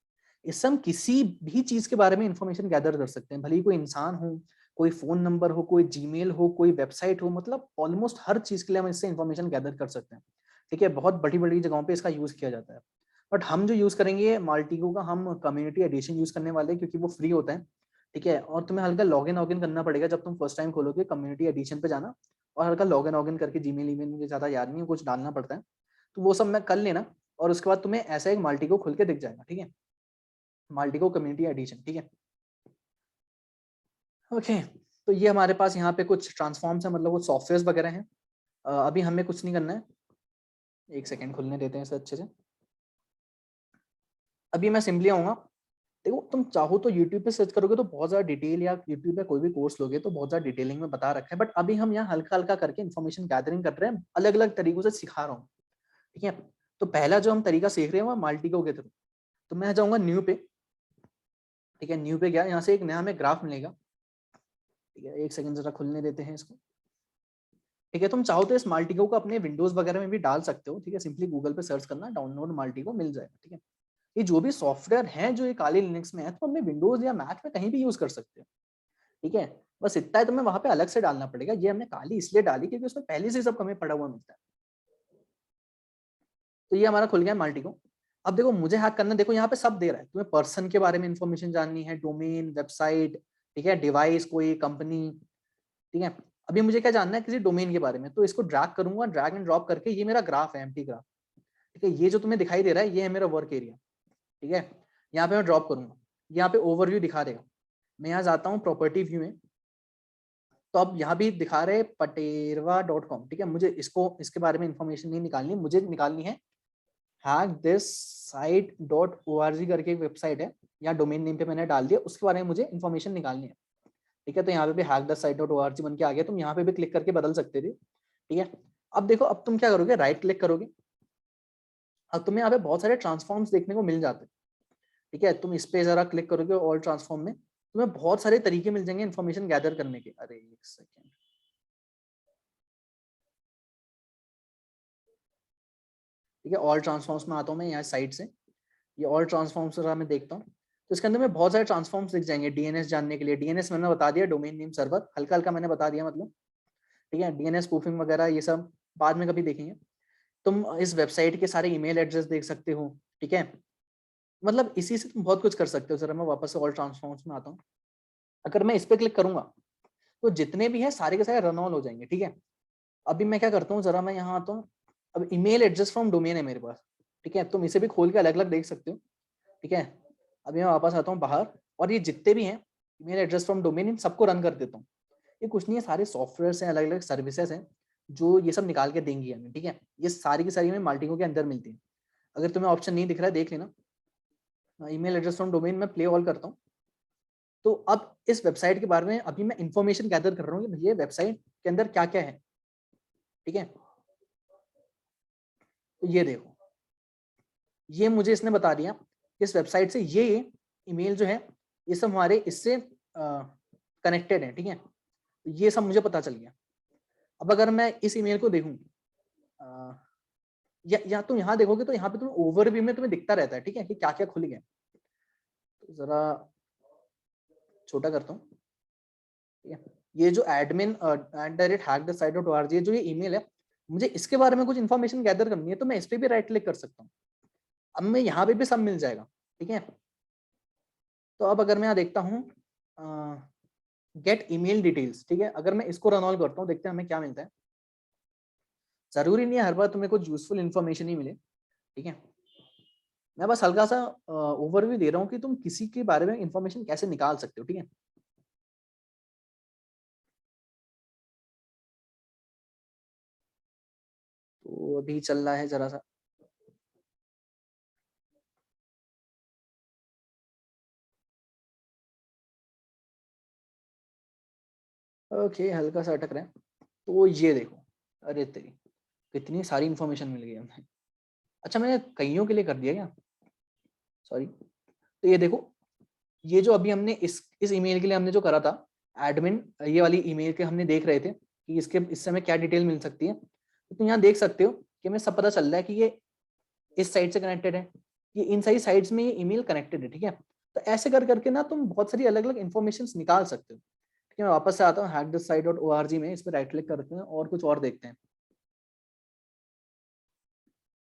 इससे हम किसी भी चीज के बारे में इंफॉर्मेशन गैदर कर सकते हैं, भले ही कोई इंसान हो, कोई फोन नंबर हो, कोई जीमेल हो, कोई वेबसाइट हो, मतलब ऑलमोस्ट हर चीज के लिए हम इससे इंफॉर्मेशन गैदर कर सकते हैं, ठीक है। बहुत बड़ी बड़ी जगहों पे इसका यूज किया जाता है। बट हम जो यूज करेंगे माल्टीगो का, हम कम्युनिटी एडिशन यूज करने वाले हैं क्योंकि वो फ्री होता है, ठीक है। और तुम्हें हल्का लॉगिन करना पड़ेगा जब तुम फर्स्ट टाइम खोलोगे, कम्युनिटी एडिशन पे जाना और हल्का लॉगिन करके जीमेल ईमेल, मुझे ज्यादा याद नहीं है, कुछ डालना पड़ता है, तो वो सब मैं कर लेना। और उसके बाद तुम्हें ऐसा एक माल्टीगो खुल के दिख जाएगा, ठीक है। माल्टीगो कम्युनिटी एडिशन, ठीक है। ओके, तो ये हमारे पास यहाँ पे कुछ ट्रांसफॉर्म्स है, मतलब वो सॉफ्टवेयर वगैरह हैं। अभी हमें कुछ नहीं करना है, एक सेकेंड खुलने देते हैं इसे अच्छे से। अभी मैं सिंपली आऊंगा, देखो तुम चाहो तो यूट्यूब पे सर्च करोगे तो बहुत ज्यादा डिटेल, या यूट्यूब पे कोई भी कोर्स लोगे तो बहुत ज्यादा डिटेलिंग में बता रखा है। बट अभी हम यहाँ हल्का हल्का करके इन्फॉर्मेशन गैदरिंग कर रहे हैं, अलग अलग तरीकों से सिखा रहा हूँ, ठीक है। तो पहला जो हम तरीका सीख रहे हैं वो माल्टीगो के थ्रू। तो मैं जाऊंगा न्यू पे, ठीक है। न्यू पे गया, यहाँ से एक नया हमें ग्राफ मिलेगा, ठीक है। एक सेकंड जरा खुलने देते हैं इसको, ठीक है। तुम चाहो तो इस माल्टीगो को अपने विंडोज वगैरह में भी डाल सकते हो, ठीक है। सिंपली गूगल पे सर्च करना, डाउनलोड माल्टीगो मिल जाएगा, ठीक है। ये जो भी सॉफ्टवेयर है जो ये काली लिनक्स में है, तो हमें विंडोज या मैक में कहीं भी यूज कर सकते हो, ठीक है। बस इतना है तुम्हें वहां पे अलग से डालना पड़ेगा। ये हमने काली इसलिए डाली क्योंकि उसमें पहले से सब हमें पड़ा हुआ मिलता है। तो ये हमारा खुल गया मल्टी को। अब देखो मुझे हैक करना, देखो यहाँ पे सब दे रहा है, तुम्हें पर्सन के बारे में इंफॉर्मेशन जाननी है, डोमेन, वेबसाइट, ठीक है, डिवाइस, कोई कंपनी, ठीक है। अभी मुझे क्या जानना है किसी डोमेन के बारे में, तो इसको ड्रैग करूंगा, ड्रैग एंड ड्रॉप करके, ये मेरा ग्राफ है, एम्प्टी ग्राफ, ठीक है। ये जो तुम्हें दिखाई दे रहा है ये है मेरा वर्क एरिया, ठीक है। यहाँ पे मैं ड्रॉप करूंगा, यहाँ पे ओवरव्यू दिखा देगा। मैं यहाँ जाता हूँ प्रॉपर्टी व्यू में, तो अब यहाँ भी दिखा रहे paterwa.com, ठीक है। मुझे इसको, इसके बारे में इंफॉर्मेशन नहीं निकालनी, मुझे निकालनी है hackthissite.org करके एक वेबसाइट है, यहाँ डोमेन नेम पे मैंने डाल दिया, उसके बारे में मुझे इंफॉर्मेशन निकालनी है, ठीक है। तो यहाँ पे भी hackthissite.org बन के आ गया, तुम यहाँ पे भी क्लिक करके बदल सकते थे, ठीक है। अब देखो, अब तुम क्या करोगे, राइट क्लिक करोगे, अब तुम्हें यहाँ पे बहुत सारे ट्रांसफॉर्म्स देखने को मिल जाते हैं, ठीक है। तुम इस पे जरा क्लिक करोगे ऑल ट्रांसफॉर्म में, तुम्हें बहुत सारे तरीके मिल जाएंगे इन्फॉर्मेशन गैदर करने के। अरे एक सेकेंड, ठीक है। ऑल ट्रांसफॉर्म्स में आता हूँ मैं यहाँ साइड से, ये ऑल ट्रांसफॉर्म्स जरा मैं देखता हूँ, तो इसके अंदर में बहुत सारे ट्रांसफॉर्म्स दिख जाएंगे। डीएनएस जानने के लिए, डीएनएस मैंने बता दिया, डोमेन नेम सर्वर हल्का हल्का मैंने बता दिया, मतलब, ठीक है। डीएनएस स्पूफिंग वगैरह ये सब बाद में कभी देखेंगे। तुम इस वेबसाइट के सारे ईमेल एड्रेस देख सकते हो, ठीक है। मतलब इसी से तुम बहुत कुछ कर सकते हो। जरा मैं वापस से ऑल ट्रांसफॉर्म्स में आता हूँ, अगर मैं इस पे क्लिक करूंगा तो जितने भी है सारे के सारे रन ऑल हो जाएंगे, ठीक है। अभी मैं क्या करता हूँ, जरा मैं यहाँ आता हूँ, अब ईमेल एड्रेस फ्रॉम डोमेन है मेरे पास, ठीक है। तुम इसे भी खोल के अलग अलग देख सकते हो, ठीक है। अभी मैं वापस आता हूँ बाहर, और ये जितने भी हैं ईमेल एड्रेस फ्रॉम डोमेन, इन सबको रन कर देता हूँ। ये कुछ नहीं है, सारे सॉफ्टवेयर हैं, अलग अलग सर्विसेज हैं जो ये सब निकाल के देंगी हमें, ठीक है। ये सारी की सारी हमें मल्टीको के अंदर मिलती है। अगर तुम्हें ऑप्शन नहीं दिख रहा है देख लेना, ईमेल एड्रेस फ्रॉम डोमेन में प्ले ऑल करता हूँ। तो अब इस वेबसाइट के बारे में अभी मैं इंफॉर्मेशन गैदर कर रहा हूँ कि भैया वेबसाइट के अंदर क्या क्या है, ठीक है। तो ये देखो, ये मुझे इसने बता दिया इस वेबसाइट से ये ईमेल जो है ये सब हमारे इससे कनेक्टेड है, ठीक है। तो ये सब मुझे पता चल गया। अब अगर मैं इस ईमेल को देखूं, या तुम यहाँ देखोगे तो यहाँ पे तुम ओवरव्यू में तुम्हें दिखता रहता है, ठीक है, कि क्या क्या खुल गया। तो जरा छोटा करता हूँ, ठीक है। ये जो admin@hackthesite.org जो ये ईमेल है, मुझे इसके बारे में कुछ इन्फॉर्मेशन गैदर करनी है, तो मैं इस पे भी राइट क्लिक कर सकता हूँ। अब मैं यहाँ पे भी सब मिल जाएगा, ठीक है। तो अब अगर मैं यहाँ देखता हूँ गेट ईमेल डिटेल्स, ठीक है, अगर मैं इसको रन ऑल करता हूँ, देखते हैं हमें क्या मिलता है। जरूरी नहीं है हर बार तुम्हें कुछ यूजफुल इन्फॉर्मेशन ही मिले, ठीक है। मैं बस हल्का सा ओवरव्यू दे रहा हूँ कि तुम किसी के बारे में इंफॉर्मेशन कैसे निकाल सकते हो, ठीक है। तो अभी चल रहा है जरा सा, ओके, हल्का सा अटक रहा है। तो ये देखो, अरे तेरी, कितनी सारी इन्फॉर्मेशन मिल गई हमें। अच्छा, मैंने कईयों के लिए कर दिया क्या, सॉरी। तो ये देखो, ये जो अभी हमने इस ईमेल के लिए हमने जो करा था एडमिन, ये वाली ईमेल के हमने देख रहे थे कि इससे हमें क्या डिटेल मिल सकती है। तो तुम यहाँ देख सकते हो कि हमें सब पता चल रहा है कि ये इस साइट से कनेक्टेड है, ये इन सारी साइट्स में ये ईमेल कनेक्टेड है, ठीक है। तो ऐसे कर करके ना तुम बहुत सारी अलग अलग इन्फॉर्मेशन निकाल सकते हो, ठीक है। मैं वापस से आता हूँ hackthesite.org में, इस पर राइट क्लिक करते हैं और कुछ और देखते हैं।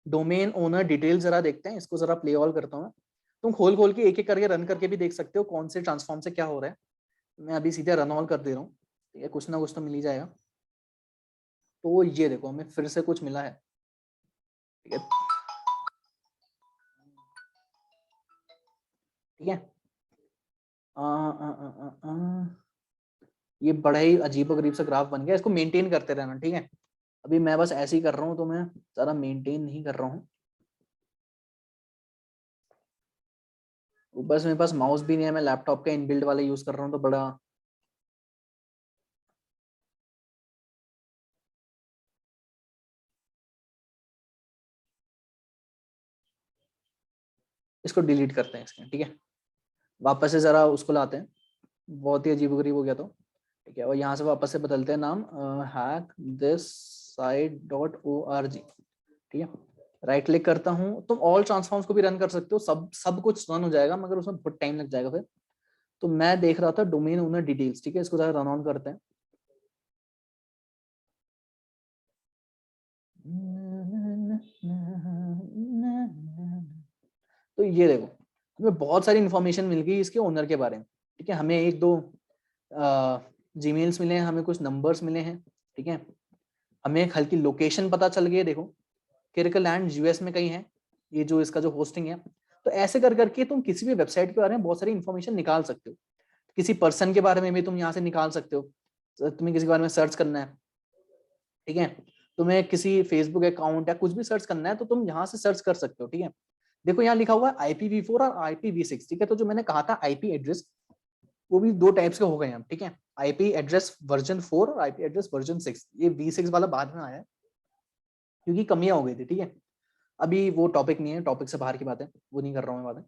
डोमेन ओनर डिटेल जरा देखते हैं, इसको जरा प्ले ऑल करता हूँ। तुम खोल खोल के एक एक करके रन करके भी देख सकते हो कौन से ट्रांसफॉर्म से क्या हो रहा है। मैं अभी सीधे रन ऑल कर दे रहा हूँ, ठीक है, कुछ ना कुछ तो मिल ही जाएगा। तो ये देखो, हमें फिर से कुछ मिला है, ठीक है, ठीक है। आ, आ, आ, आ, आ, ये बड़ा ही अजीबोगरीब सा ग्राफ बन गया, इसको मेंटेन करते रहना, ठीक है। अभी मैं बस ऐसे ही कर रहा हूँ, तो मैं ज़रा मेंटेन नहीं कर रहा हूँ। ऊपर से मेरे पास माउस भी नहीं है, मैं लैपटॉप का इनबिल्ड वाला यूज कर रहा हूँ, तो बड़ा इसको डिलीट करते हैं इसके, ठीक है। वापस से जरा उसको लाते हैं, बहुत ही अजीबोगरीब हो गया तो, ठीक है। और यहाँ से वापस से बदलते हैं नाम, hackthissite.org, ठीक है। राइट क्लिक करता हूँ, तुम ऑल ट्रांसफॉर्म्स को भी रन कर सकते हो, सब कुछ रन हो जाएगा, मगर उसमें बहुत टाइम लग जाएगा फिर। तो मैं देख रहा था डोमेन ओनर डिटेल्स, ठीक है, इसको जरा रन ऑन करते हैं। तो ये देखो, हमें बहुत सारी इंफॉर्मेशन मिल गई इसके ओनर के बारे में, ठीक है। हमें एक दो जीमेल्स मिले हैं, हमें कुछ नंबर्स मिले हैं, ठीक है। हमें एक हल्की लोकेशन पता चल गई है, देखो किर्कलैंड यूएस में कहीं है ये जो इसका जो होस्टिंग है। तो ऐसे कर करके तुम किसी भी वेबसाइट के बारे में बहुत सारी इंफॉर्मेशन निकाल सकते हो। किसी पर्सन के बारे में भी तुम यहाँ से निकाल सकते हो, तो तुम्हें किसी के बारे में सर्च करना है, ठीक है, तुम्हें किसी फेसबुक अकाउंट या कुछ भी सर्च करना है तो तुम यहाँ से सर्च कर सकते हो, ठीक है। देखो यहाँ लिखा हुआ है IPv4 और IPv6, ठीक है। तो जो मैंने कहा था आईपी एड्रेस, वो भी दो टाइप्स के हो गए हैं, ठीक है। आईपी एड्रेस वर्जन 4 और आईपी एड्रेस वर्जन 6। ये V6 वाला बाद में आया है क्योंकि कमियां हो गई थी, ठीक है। अभी वो टॉपिक नहीं है, टॉपिक से बाहर की बात है, वो नहीं कर रहा हूँ मैं बातें,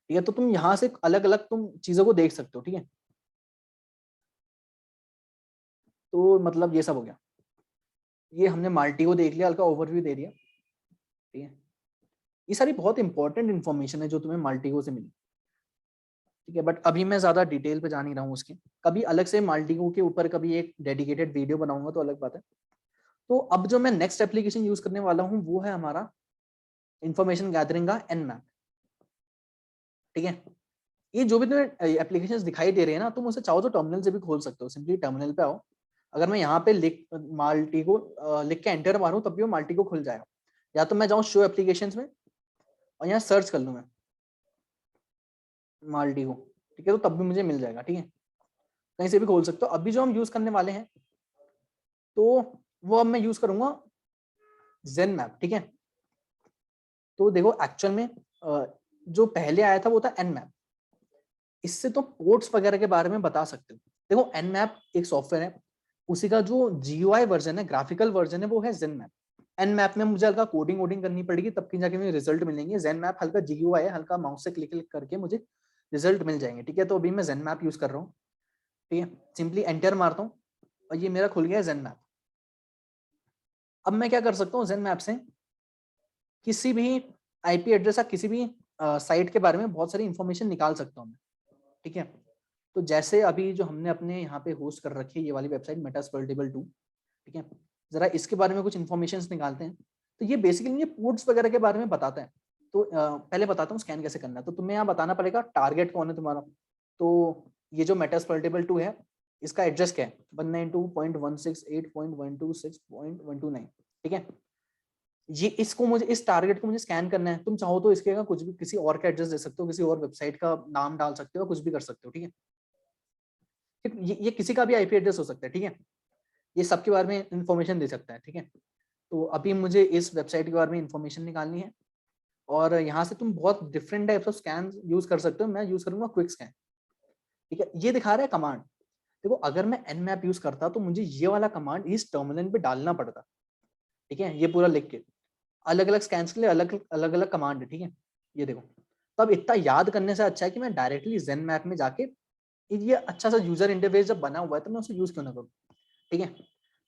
ठीक है। तो तुम यहाँ से अलग अलग तुम चीजों को देख सकते हो, ठीक है। तो मतलब ये सब हो गया, ये हमने माल्टी को देख लिया, हल्का ओवरव्यू दे दिया, ठीक है। ये सारी बहुत इंपॉर्टेंट इन्फॉर्मेशन है जो तुम्हें माल्टीगो से मिली, ठीक है। बट अभी मैं ज्यादा डिटेल पे जा नहीं रहा हूँ उसकी, कभी अलग से माल्टीगो के ऊपर कभी एक डेडिकेटेड वीडियो बनाऊंगा तो अलग बात है। तो अब जो मैं नेक्स्ट एप्लीकेशन यूज करने वाला हूँ वो है हमारा इंफॉर्मेशन गैदरिंग का Nmap, ठीक है। ये जो भी तुम्हें एप्लीकेशंस दिखाई दे रहे हैं ना, तुम उसे चाहो तो टर्मिनल से भी खोल सकते हो। सिंपली टर्मिनल पे आओ, अगर मैं यहाँ पे लिख माल्टी को लिख के एंटर मारूं तब भी वो माल्टी को खुल जाएगा, या तो मैं जाऊँ शो एप्लीकेशंस में और यहाँ सर्च कर लूँ मैं माल्टी को, ठीक है, तो तब भी मुझे मिल जाएगा, ठीक है। कहीं से भी खोल सकते हो। अभी जो हम यूज करने वाले हैं तो वो अब मैं यूज करूंगा Zenmap, ठीक है। तो देखो एक्चुअल में जो पहले आया था वो था Nmap। इससे तो पोर्ट्स वगैरह के बारे में बता सकते हो। देखो Nmap एक सॉफ्टवेयर है, उसी का जो GUI वर्जन है, ग्राफिकल वर्जन है, वो है Zenmap। Nmap में मुझे हल्का कोडिंग वोडिंग करनी पड़ेगी, तब की जाके मुझे रिजल्ट मिलेंगे। Zenmap हल्का GUI है, हल्का माउस से क्लिक क्लिक करके मुझे रिजल्ट मिल जाएंगे, ठीक है। तो अभी मैं Zenmap यूज कर रहा हूँ, ठीक है। सिंपली एंटर मारता हूँ और ये मेरा खुल गया Zenmap। अब मैं क्या कर सकता हूँ Zenmap से किसी भी IP एड्रेस या किसी भी साइट के बारे में बहुत सारी इंफॉर्मेशन निकाल सकता हूँ मैं, ठीक है। तो जैसे अभी जो हमने अपने यहाँ पे होस्ट कर रखी है ये वाली वेबसाइट मेटास्प्लोइटेबल 2, ठीक है, जरा इसके बारे में कुछ इन्फॉर्मेशन निकालते हैं। तो ये बेसिकली ये पोर्ट्स वगैरह के बारे में बताता है। तो पहले बताता हूँ स्कैन कैसे करना है। तो तुम्हें यहाँ बताना पड़ेगा टारगेट कौन है तुम्हारा। तो ये जो मेटास्प्लोइटेबल 2 है, इसका एड्रेस क्या है, 192.168.126.129, ठीक है। ये इसको मुझे इस टारगेट को मुझे स्कैन करना है। तुम चाहो तो इसके कुछ भी किसी और का एड्रेस दे सकते हो, किसी और वेबसाइट का नाम डाल सकते हो, कुछ भी कर सकते हो, ठीक है। ये किसी का भी IP एड्रेस हो सकता है, ठीक है। ये सबके बारे में इंफॉर्मेशन दे सकता है, ठीक है। तो अभी मुझे इस वेबसाइट के बारे में इंफॉर्मेशन निकालनी है और यहाँ से तुम बहुत different types of scan use कर सकते हो। मैं यूज करूंगा क्विक स्कैन, ठीक है। ये दिखा रहा है कमांड। देखो अगर मैं Nmap यूज करता तो मुझे ये वाला कमांड इस टर्मिनल पे डालना पड़ता, ठीक है। ये पूरा लिख के अलग अलग स्कैन्स के लिए अलग अलग अलग कमांड है, ठीक है। ये देखो, तो अब इतना याद करने से अच्छा है कि मैं डायरेक्टली Zenmap में जाके ये अच्छा सा यूजर इंटरफेस जब बना हुआ है तो मैं उसे यूज क्यों ना करूँ, ठीक है।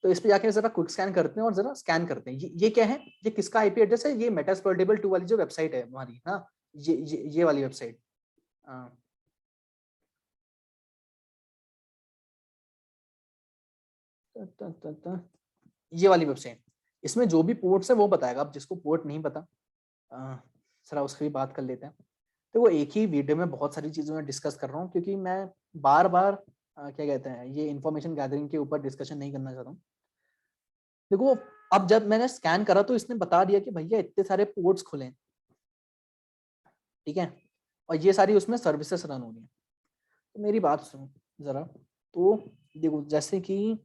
तो इस पे जाके जरा क्विक स्कैन करते हैं और जरा स्कैन करते हैं। ये क्या है, ये किसका आईपी एड्रेस है, ये मेटास्प्लोइटेबल 2 वाली जो वेबसाइट है हमारी, हाँ, ये वाली वेबसाइट, ये वाली वेबसाइट। इसमें जो भी पोर्ट्स है वो बताएगा। अब जिसको पोर्ट नहीं पता जरा उसकी भी बात कर लेते हैं। तो वो एक ही वीडियो में बहुत सारी चीजों में डिस्कस कर रहा हूँ क्योंकि मैं बार बार क्या कहते हैं ये इन्फॉर्मेशन गैदरिंग के ऊपर डिस्कशन नहीं करना चाहता हूँ। देखो अब जब मैंने स्कैन करा तो इसने बता दिया कि भैया इतने सारे पोर्ट्स खुले हैं, ठीक है, और ये सारी उसमें सर्विसेज रन हो रही है। तो मेरी बात सुनो जरा। तो देखो जैसे कि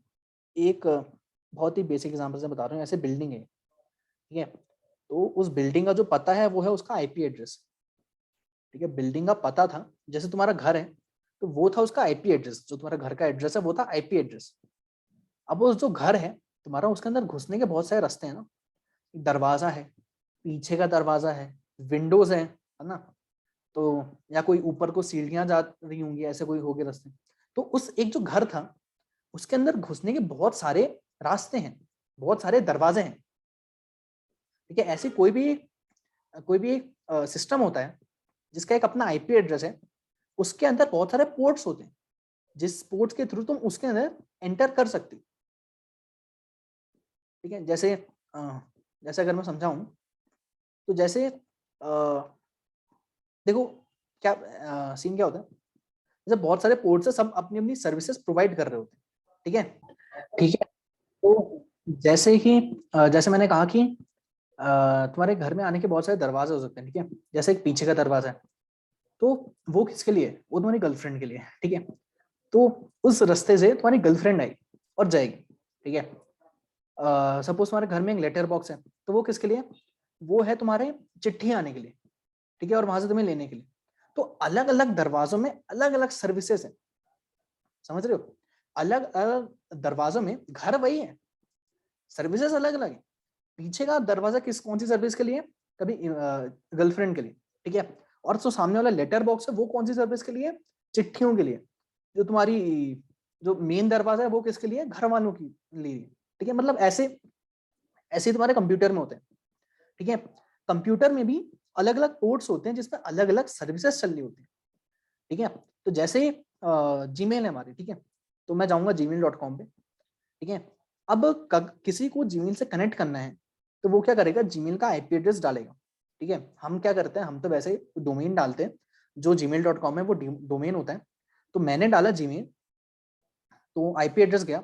एक बहुत ही बेसिक एग्जांपल से बता रहा हूँ, ऐसे बिल्डिंग है, ठीक है। तो उस बिल्डिंग का जो पता है वो है उसका आईपी एड्रेस, ठीक है। बिल्डिंग का पता था, जैसे तुम्हारा घर है तो वो था उसका आईपी एड्रेस, जो तुम्हारा घर का एड्रेस है वो था आईपी एड्रेस। अब वो जो घर है तुम्हारा, उसके अंदर घुसने के बहुत सारे रास्ते हैं ना। दरवाजा है, पीछे का दरवाजा है, विंडोज है ना। तो या कोई ऊपर को सीढ़ियां जा रही होंगी, ऐसे कोई होंगे रास्ते। तो उस एक जो घर था उसके अंदर घुसने के बहुत सारे रास्ते हैं, बहुत सारे दरवाजे हैं। ठीक है। ऐसी कोई भी एक सिस्टम होता है जिसका एक अपना आईपी एड्रेस है, उसके अंदर बहुत सारे पोर्ट्स होते हैं, जिस पोर्ट्स के थ्रू तुम उसके अंदर एंटर कर सकती हो। ठीक है। जैसे जैसे अगर मैं समझाऊं तो जैसे देखो क्या सीन क्या होता है, जैसे बहुत सारे पोर्ट्स है, सब अपनी अपनी सर्विसेज प्रोवाइड कर रहे होते हैं। ठीक है। ठीक है। तो जैसे ही जैसे मैंने कहा कि तुम्हारे घर में आने के बहुत सारे दरवाजे हो सकते हैं। ठीक है। जैसे एक पीछे का दरवाजा है, तो वो किसके लिए है? वो तुम्हारी गर्लफ्रेंड के लिए है। ठीक है। तो उस रास्ते से तुम्हारी गर्लफ्रेंड आई और जाएगी। ठीक है। सपोज तुम्हारे घर में एक लेटर बॉक्स है, तो वो किसके लिए? वो है तुम्हारे चिट्ठी आने के लिए। ठीक है। और वहां से तुम्हें लेने के लिए। तो अलग अलग दरवाजों में अलग अलग सर्विसेज है, समझ रहे हो? अलग अलग दरवाजों में घर वही है, सर्विसेज अलग अलग है। पीछे का दरवाजा कौन सी सर्विस के लिए? कभी गर्लफ्रेंड के लिए। ठीक है। और जो सामने वाला लेटर बॉक्स है, वो कौन सी सर्विस के लिए? चिट्ठियों के लिए। जो तुम्हारी जो मेन दरवाजा है, वो किसके लिए? घर वालों के लिए। ठीक है। मतलब ऐसे ऐसे तुम्हारे कंप्यूटर में होते हैं। ठीक है। कंप्यूटर में भी अलग अलग पोर्ट्स होते हैं जिसमें अलग अलग सर्विसेज चल रही होती है। ठीक है। तो जैसे जीमेल है हमारी। ठीक है। तो मैं जाऊंगा gmail.com पे। ठीक है। अब किसी को जीमेल से कनेक्ट करना है, तो वो क्या करेगा? जीमेल का आईपी एड्रेस डालेगा। ठीक है। हम क्या करते हैं, हम तो वैसे डोमेन डालते हैं, जो gmail.com है वो डोमेन होता है। तो मैंने डाला जीमेल, तो आईपी एड्रेस गया।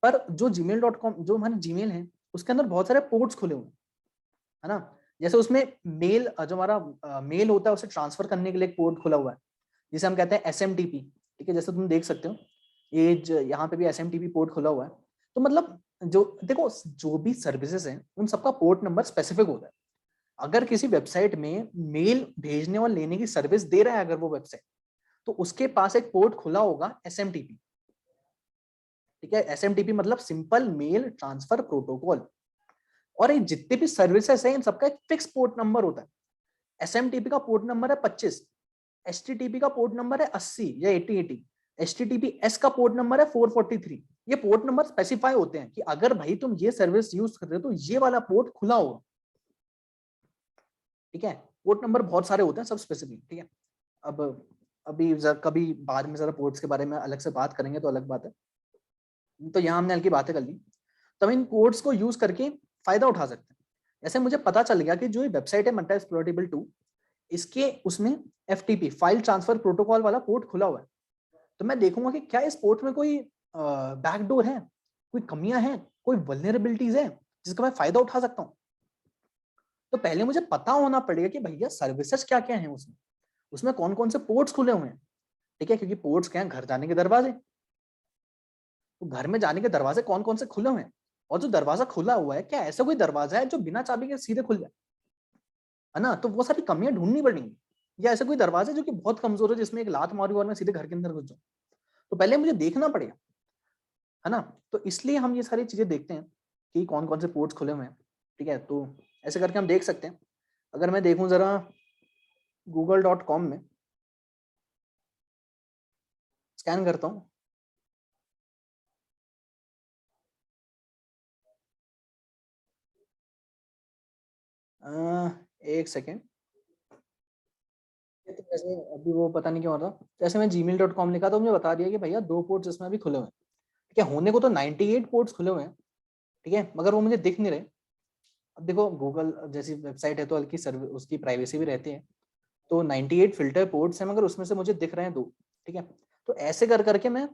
पर जो gmail.com जो हमारा जीमेल है, उसके अंदर बहुत सारे पोर्ट्स खुले हुए हैं, है ना? जैसे उसमें मेल, जो हमारा मेल होता है, उसे ट्रांसफर करने के लिए एक पोर्ट खुला हुआ है, जिसे हम कहते हैं SMTP। ठीक है। जैसे तुम देख सकते हो, यहाँ पे भी SMTP पोर्ट खुला हुआ है। तो मतलब जो देखो, जो भी सर्विसेज हैं, उन सबका पोर्ट नंबर स्पेसिफिक होता है। अगर किसी वेबसाइट में मेल भेजने और लेने की सर्विस दे रहा है अगर वो वेबसाइट, तो उसके पास एक पोर्ट खुला होगा SMTP। ठीक है। SMTP मतलब सिंपल मेल ट्रांसफर प्रोटोकॉल। और ये जितने भी सर्विसेज हैं, इन सबका एक फिक्स पोर्ट नंबर होता है। SMTP का पोर्ट नंबर है 25, HTTP का पोर्ट नंबर है 80 या 8080, HTTPS का पोर्ट नंबर है 443। ये पोर्ट नंबर स्पेसिफाई होते हैं कि अगर भाई तुम ये सर्विस यूज कर रहे हो, तो ये वाला पोर्ट खुला होगा। ठीक है। पोर्ट नंबर बहुत सारे होते हैं, सब स्पेसिफिक। ठीक है। अब अभी कभी बाद में जरा पोर्ट्स के बारे में अलग से बात करेंगे, तो अलग बात है। तो यहाँ हमने हल्की बातें कर ली। तो हम इन पोर्ट्स को यूज करके फायदा उठा सकते हैं। जैसे मुझे पता चल गया कि जो ये वेबसाइट है मंटा एक्सप्लोरेटेबल 2, इसके उसमें FTP फाइल ट्रांसफर प्रोटोकॉल वाला पोर्ट खुला हुआ है। तो मैं देखूंगा कि क्या इस पोर्ट में कोई बैकडोर है, कोई कमियां हैं, कोई वल्नरेबिलिटीज है जिसका मैं फायदा उठा सकता हूँ। तो पहले मुझे पता होना पड़ेगा कि भैया सर्विसेज क्या क्या है उसमें, उसमें कौन कौन से पोर्ट्स खुले हुए हैं। ठीक है। क्योंकि पोर्ट्स क्या है? घर जाने के दरवाजे। तो घर में जाने के दरवाजे कौन कौन से खुले हुए हैं, और जो दरवाजा खुला हुआ है, क्या ऐसा कोई दरवाजा है जो बिना चाबी के सीधे खुल जाए? है ना? तो वो सारी कमियां ढूंढनी पड़ेंगी। या ऐसा कोई दरवाजा है जो कि बहुत कमजोर है, जिसमें एक लात मारूं और मैं सीधे घर के अंदर घुस जाऊं? तो पहले मुझे देखना पड़ेगा, है ना? तो इसलिए हम ये सारी चीजें देखते हैं कि कौन कौन से पोर्ट्स खुले हुए हैं। ठीक है। तो ऐसे करके हम देख सकते हैं। अगर मैं देखूं जरा google.com में स्कैन करता हूँ। एक सेकेंड। तो वैसे अभी वो पता नहीं क्यों हो रहा, जैसे मैं gmail.com लिखा तो मुझे बता दिया कि भैया 2 पोर्ट्स इसमें अभी खुले हुए हैं। ठीक है। होने को तो 98 पोर्ट्स खुले हुए हैं। ठीक है। मगर वो मुझे दिख नहीं रहे। अब देखो, गूगल जैसी वेबसाइट है तो हल्की सर्विस, उसकी प्राइवेसी भी रहती है। तो 98 फिल्टर पोर्ट्स हैं, मगर उसमें से मुझे दिख रहे हैं 2। ठीक है। तो ऐसे कर करके मैं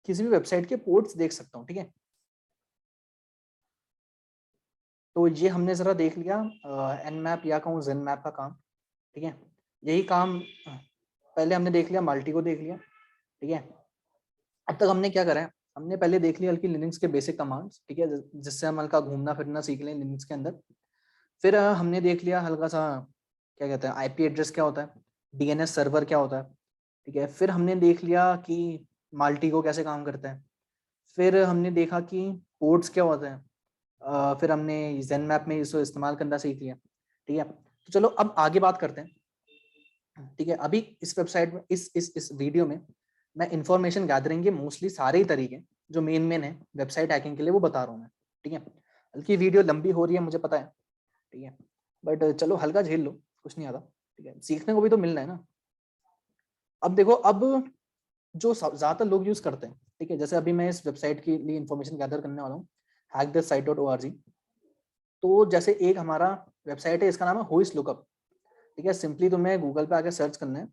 किसी भी वेबसाइट के पोर्ट्स देख सकता हूँ। ठीक है। तो ये हमने जरा देख लिया Nmap या कहूँ ZenMap का काम। ठीक है। यही काम पहले हमने देख लिया, मल्टी को देख लिया। ठीक है। अब तक हमने क्या करा है? हमने पहले देख लिया हल्की लिनक्स के बेसिक कमांड्स। ठीक है। जिससे हम हल्का घूमना फिरना सीख लें लिनक्स के अंदर। फिर हमने देख लिया हल्का सा, क्या कहते हैं, आईपी एड्रेस क्या होता है, डीएनएस सर्वर क्या होता है। ठीक है। फिर हमने देख लिया कि माल्टीगो कैसे काम करता है। फिर हमने देखा कि पोर्ट्स क्या होता है। फिर हमने जेन मैप में इसको इस्तेमाल करना सीख लिया। ठीक है। तो चलो अब आगे बात करते हैं। ठीक है। अभी इस वेबसाइट में, इस वीडियो में मैं इंफॉर्मेशन गैदरिंग के मोस्टली सारे ही तरीके जो मेन है वेबसाइट हैकिंग के लिए, वो बता रहा हूँ मैं। ठीक है। हल्की वीडियो लंबी हो रही है, मुझे पता है। ठीक है, बट चलो हल्का झेल लो, कुछ नहीं आता, ठीक है, सीखने को भी तो मिलना है ना। अब देखो, अब जो ज्यादातर लोग यूज करते हैं, ठीक है, जैसे अभी मैं इस वेबसाइट के लिए इंफॉर्मेशन गैदर करने वाला हूँ, hackthesite.org। तो जैसे एक हमारा वेबसाइट है, इसका नाम है हुइस लुकअप, ठीक है, सिंपली तुम्हें गूगल पे आके सर्च करना है,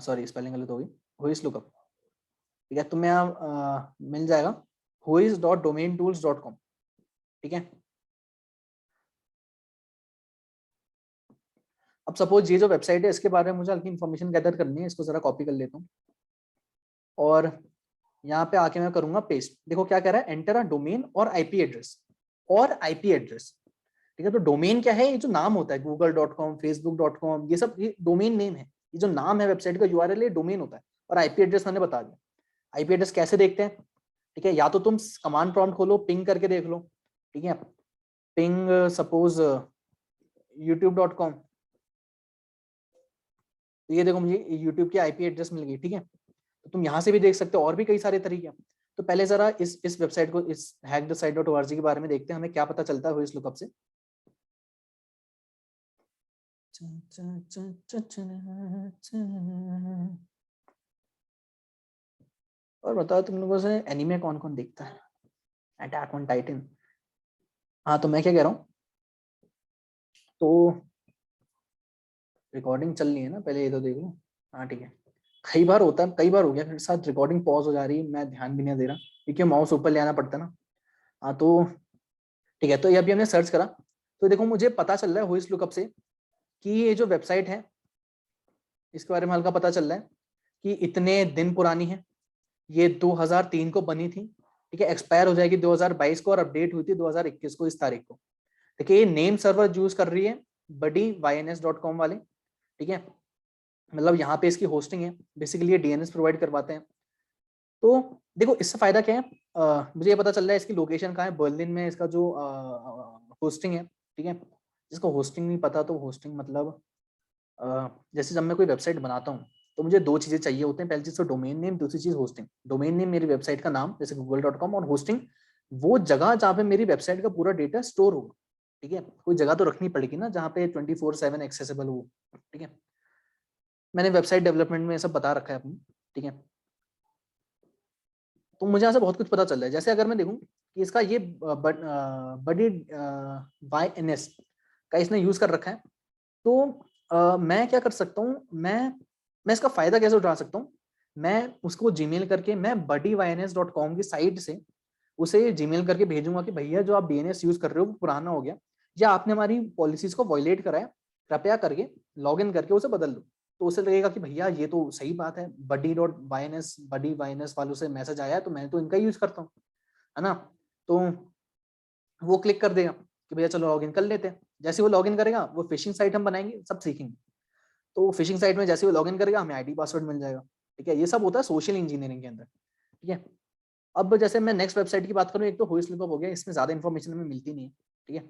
सॉरी स्पेलिंग गलत होगी, हुइस लुकअप, ठीक है, तुम्हें यहाँ मिल जाएगा huis.domaintools.com, ठीक है। अब सपोज ये जो वेबसाइट है, इसके बारे में मुझे हल्की इन्फॉर्मेशन गैदर करनी है, इसको जरा कॉपी कर लेता हूँ और यहाँ पे आके मैं करूंगा पेस्ट। देखो क्या कह रहा है, एंटर अ डोमेन और आईपी एड्रेस, और आईपी एड्रेस, ठीक है। तो डोमेन क्या है, ये जो नाम होता है google.com, facebook.com, ये सब ये डोमेन नेम है, ये जो नाम है वेबसाइट का यूआरएल है, डोमेन होता है। और आईपी एड्रेस मैंने बता दिया। आईपी एड्रेस कैसे देखते हैं, ठीक है, या तो तुम कमांड प्रॉम्प्ट खोलो, पिंग करके देख लो, ठीक है, पिंग सपोज youtube.com, तो ये देखो मुझे यूट्यूब की आईपी एड्रेस मिल गई, ठीक है। तो तुम यहाँ से भी देख सकते हो, और भी कई सारे तरीके हैं। तो पहले जरा इस वेबसाइट को, इस hackthesite.org के बारे में देखते हैं, हमें क्या पता चलता है इस लुकअप से। और बताओ तुम लोगों से एनीमे कौन कौन देखता है, अटैक ऑन टाइटन। हाँ, तो मैं क्या कह रहा हूँ, तो रिकॉर्डिंग चल रही है ना, पहले ये तो देख लो। हाँ ठीक है, कई बार होता है, कई बार हो गया मेरे साथ, रिकॉर्डिंग पॉज हो जा रही है, मैं ध्यान भी नहीं दे रहा, क्योंकि माउस ऊपर ले आना पड़ता है ना। हाँ तो ठीक है, तो ये अभी हमने सर्च करा, तो देखो मुझे पता चल रहा है हुइस लुकअप से कि ये जो वेबसाइट है, इसके बारे में हल्का पता चल रहा है कि इतने दिन पुरानी है, ये 2003 को बनी थी, ठीक है, एक्सपायर हो जाएगी 2022 को, और अपडेट हुई थी 2021 को इस तारीख को। देखिए ये नेम सर्वर यूज कर रही है buddyins.com वाले, ठीक है, मतलब यहाँ पे इसकी होस्टिंग है, बेसिकली ये डीएनएस प्रोवाइड करवाते हैं। तो देखो इससे फायदा क्या है, मुझे ये पता चल रहा है इसकी लोकेशन कहाँ है, बर्लिन में इसका जो होस्टिंग है, ठीक है। जिसको होस्टिंग नहीं पता, तो होस्टिंग मतलब जैसे जब मैं कोई वेबसाइट बनाता हूँ, तो मुझे दो चीजें चाहिए होते हैं, पहली चीज तो डोमेन नेम, दूसरी चीज होस्टिंग। डोमेन नेम मेरी वेबसाइट का नाम, जैसे google.com, और होस्टिंग वो जगह जहाँ पे मेरी वेबसाइट का पूरा डेटा स्टोर होगा, ठीक है। कोई जगह तो रखनी पड़ेगी ना जहाँ पे 24/7 एक्सेसिबल हो, ठीक है। मैंने वेबसाइट डेवलपमेंट में सब बता रखा है अपनी, ठीक है। तो मुझे यहाँ से बहुत कुछ पता चल रहा है। जैसे अगर मैं देखूँ कि इसका ये बडी YNS का इसने यूज कर रखा है, तो मैं क्या कर सकता हूँ, मैं इसका फायदा कैसे उठा सकता हूँ, मैं उसको जीमेल करके, मैं buddyins.com की साइट से उसे जीमेल करके भेजूंगा कि भैया जो आप डीएनएस यूज कर रहे हो वो पुराना हो गया, या आपने हमारी पॉलिसीज को वॉयलेट करा है, कृपया करके लॉग इन करके उसे बदल लो। तो उसे लगेगा कि भैया ये तो सही बात है, buddy.ins वालों से मैसेज आया है, तो मैं तो इनका यूज करता हूँ, है ना। तो वो क्लिक कर देगा कि भैया चलो लॉग इन कर लेते हैं। जैसे वो लॉग इन करेगा, वो फिशिंग साइट हम बनाएंगे, सब सीखेंगे। तो फिशिंग साइट में जैसे वो लॉगिन करेगा, हमें आईडी पासवर्ड मिल जाएगा, ठीक है। ये सब होता है सोशल इंजीनियरिंग के अंदर, ठीक है। अब जैसे मैं नेक्स्ट वेबसाइट की बात करूं, एक तो हुइस लुकअप हो गया, इसमें ज्यादा इन्फॉर्मेशन हमें मिलती नहीं है, ठीक है।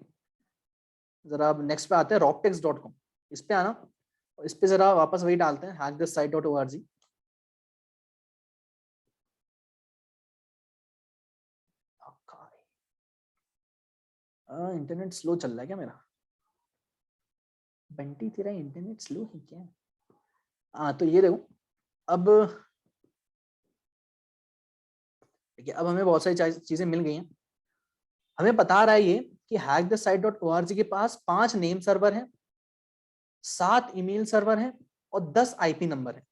जरा अब नेक्स्ट पे आते हैं rocktex.com, इस पे आना, इस पे जरा वापस वही डालते हैं hackthesite.org। इंटरनेट स्लो चल रहा है क्या मेरा, बंटी तेरा इंटरनेट स्लो है क्या। हाँ तो ये देखो, अब देखिए, अब हमें बहुत सारी चीजें मिल गई हैं। हमें बता रहा है ये कि hackthesite.org के पास 5 नेम सर्वर हैं, 7 ईमेल सर्वर हैं, और 10 आईपी नंबर है,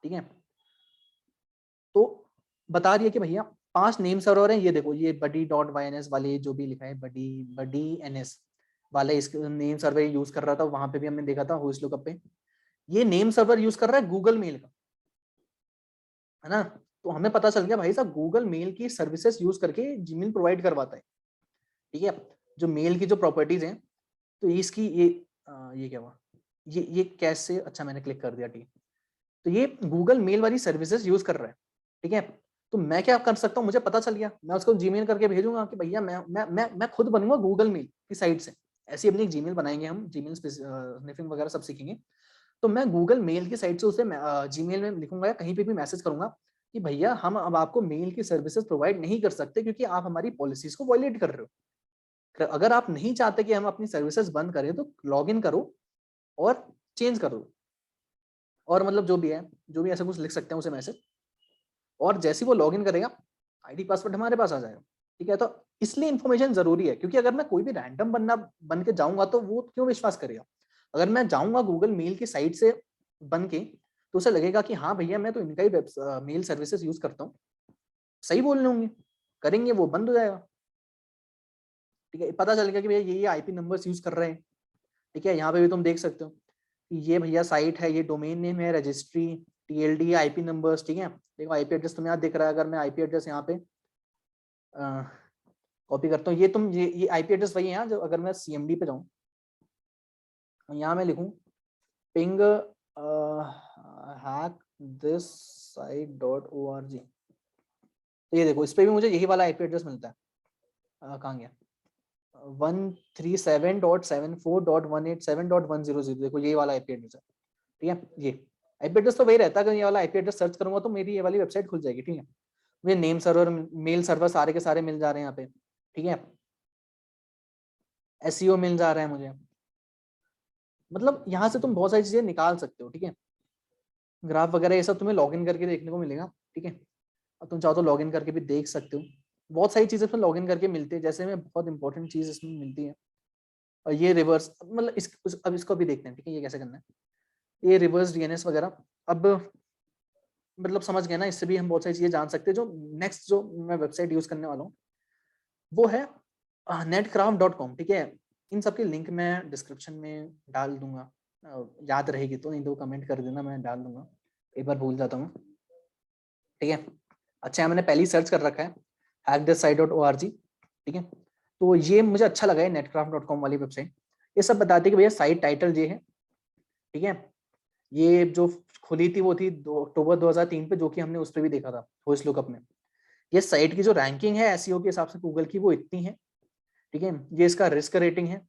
ठीक है। तो बता रही है कि भैया 5 नेम सर्वर हैं, ये देखो, ये buddy.ins वाले जो भी लिखा है, buddy.ns वाले इस नेम सर्वर यूज कर रहा था, वहां पे भी हमने देखा था हुइस लुकअप पे। ये नेम सर्वर यूज कर रहा है गूगल मेल का, है ना। तो हमें पता चल गया भाई साहब, गूगल मेल की सर्विसेज यूज करके जीमेल प्रोवाइड करवाता है, ठीक है। जो मेल की जो प्रॉपर्टीज हैं, तो इसकी ये क्या हुआ, ये कैसे, अच्छा मैंने क्लिक कर दिया, ठीक है। तो ये गूगल मेल वाली सर्विसेज यूज कर रहा है, ठीक है। तो मैं क्या कर सकता हूँ, मुझे पता चल गया, मैं उसको जीमेल करके भेजूंगा कि भैया मैं खुद बनूंगा गूगल मेल की साइट से। ऐसी अपनी एक जीमेल बनाएंगे हम, जीमेल स्निफिंग वगैरह सब सीखेंगे। तो मैं गूगल मेल की साइट से उसे जीमेल में लिखूंगा या कहीं पे भी मैसेज करूंगा कि भैया हम अब आपको मेल की सर्विसेज प्रोवाइड नहीं कर सकते, क्योंकि आप हमारी पॉलिसीज को वॉयलेट कर रहे हो, अगर आप नहीं चाहते कि हम अपनी सर्विसेज बंद करें तो लॉग इन करो और चेंज करो, और मतलब जो भी है, जो भी ऐसा कुछ लिख सकते हैं उसे मैसेज, और जैसे ही वो लॉग इन करेगा आईडी पासवर्ड हमारे पास आ जाएगा। ठीक है, तो इसलिए इन्फॉर्मेशन जरूरी है, क्योंकि अगर मैं कोई भी रैंडम बंदा बन के जाऊंगा तो वो क्यों विश्वास करेगा। अगर मैं जाऊंगा गूगल मेल की साइट से बन के, तो उसे लगेगा कि हाँ भैया मैं तो इनका ही मेल सर्विसेज यूज करता हूँ, सही बोल रहे होंगे, करेंगे, वो बंद हो जाएगा। ठीक है, पता चल गया कि भैया ये आईपी नंबर्स यूज कर रहे हैं। ठीक है, यहाँ पे भी तुम देख सकते हो कि ये भैया साइट है, ये डोमेन नेम है, रजिस्ट्री, टीएलडी, आईपी नंबर्स। ठीक है, देखो आईपी एड्रेस तुम्हें यहाँ दिख रहा है। अगर मैं आईपी एड्रेस यहाँ पे कॉपी करता हूँ, ये तुम ये आईपी एड्रेस वही है यहाँ, जो अगर मैं सीएमडी पे जाऊँ, यहाँ मैं लिखूँ ping hack this site dot O R G, तो ये देखो इस पे भी मुझे यही वाला आईपी एड्रेस मिलता है। कहाँ गया, 137.74.187.100, देखो ये वाला आईपी एड्रेस है। ठीक है, ये आईपी एड्रेस तो वही रहता है। अगर ये वाला आईपी एड्रेस सर्च करूंगा तो मेरी ये वाली वेबसाइट खुल जाएगी। ठीक है, मुझे नेम सर्वर, मेल सर्वर सारे के सारे मिल जा रहे हैं यहाँ पे। ठीक है, एसईओ मिल जा रहा है मुझे, मतलब यहाँ से तुम बहुत सारी चीजें निकाल सकते हो। ठीक है, ग्राफ वगैरह ये सब तुम्हें लॉगिन करके देखने को मिलेगा। ठीक है, और तुम चाहो तो लॉगिन करके भी देख सकते हो। बहुत सारी चीजें इसमें लॉगिन करके मिलती है, जैसे में बहुत इंपॉर्टेंट चीज इसमें मिलती है। और ये रिवर्स, मतलब अब इसको भी देखते हैं। ठीक है, ये कैसे करना है, ये रिवर्स डीएनएस वगैरह। अब मतलब समझ गए ना, इससे भी हम बहुत सारी चीजें जान सकते हैं। जो नेक्स्ट जो मैं वेबसाइट यूज करने वाला हूँ वो है netcraft.com। ठीक है, इन सबके लिंक मैं डिस्क्रिप्शन में डाल दूंगा, याद रहेगी तो, नहीं तो कमेंट कर देना, मैं डाल दूंगा, एक बार भूल जाता हूँ। ठीक है, अच्छा मैंने पहले ही सर्च कर रखा है hackthissite.org। ठीक है, तो ये मुझे अच्छा लगा है netcraft.com वाली वेबसाइट। ये सब बताती है कि भैया साइट टाइटल ये है। ठीक है, ये जो खुली थी वो थी अक्टूबर 2003 पे, जो कि हमने उस पर भी देखा था वॉइस लुकअप में। ये साइट की जो रैंकिंग है एसईओ के हिसाब से गूगल की, वो इतनी है। ठीक है, ये इसका रिस्क रेटिंग है,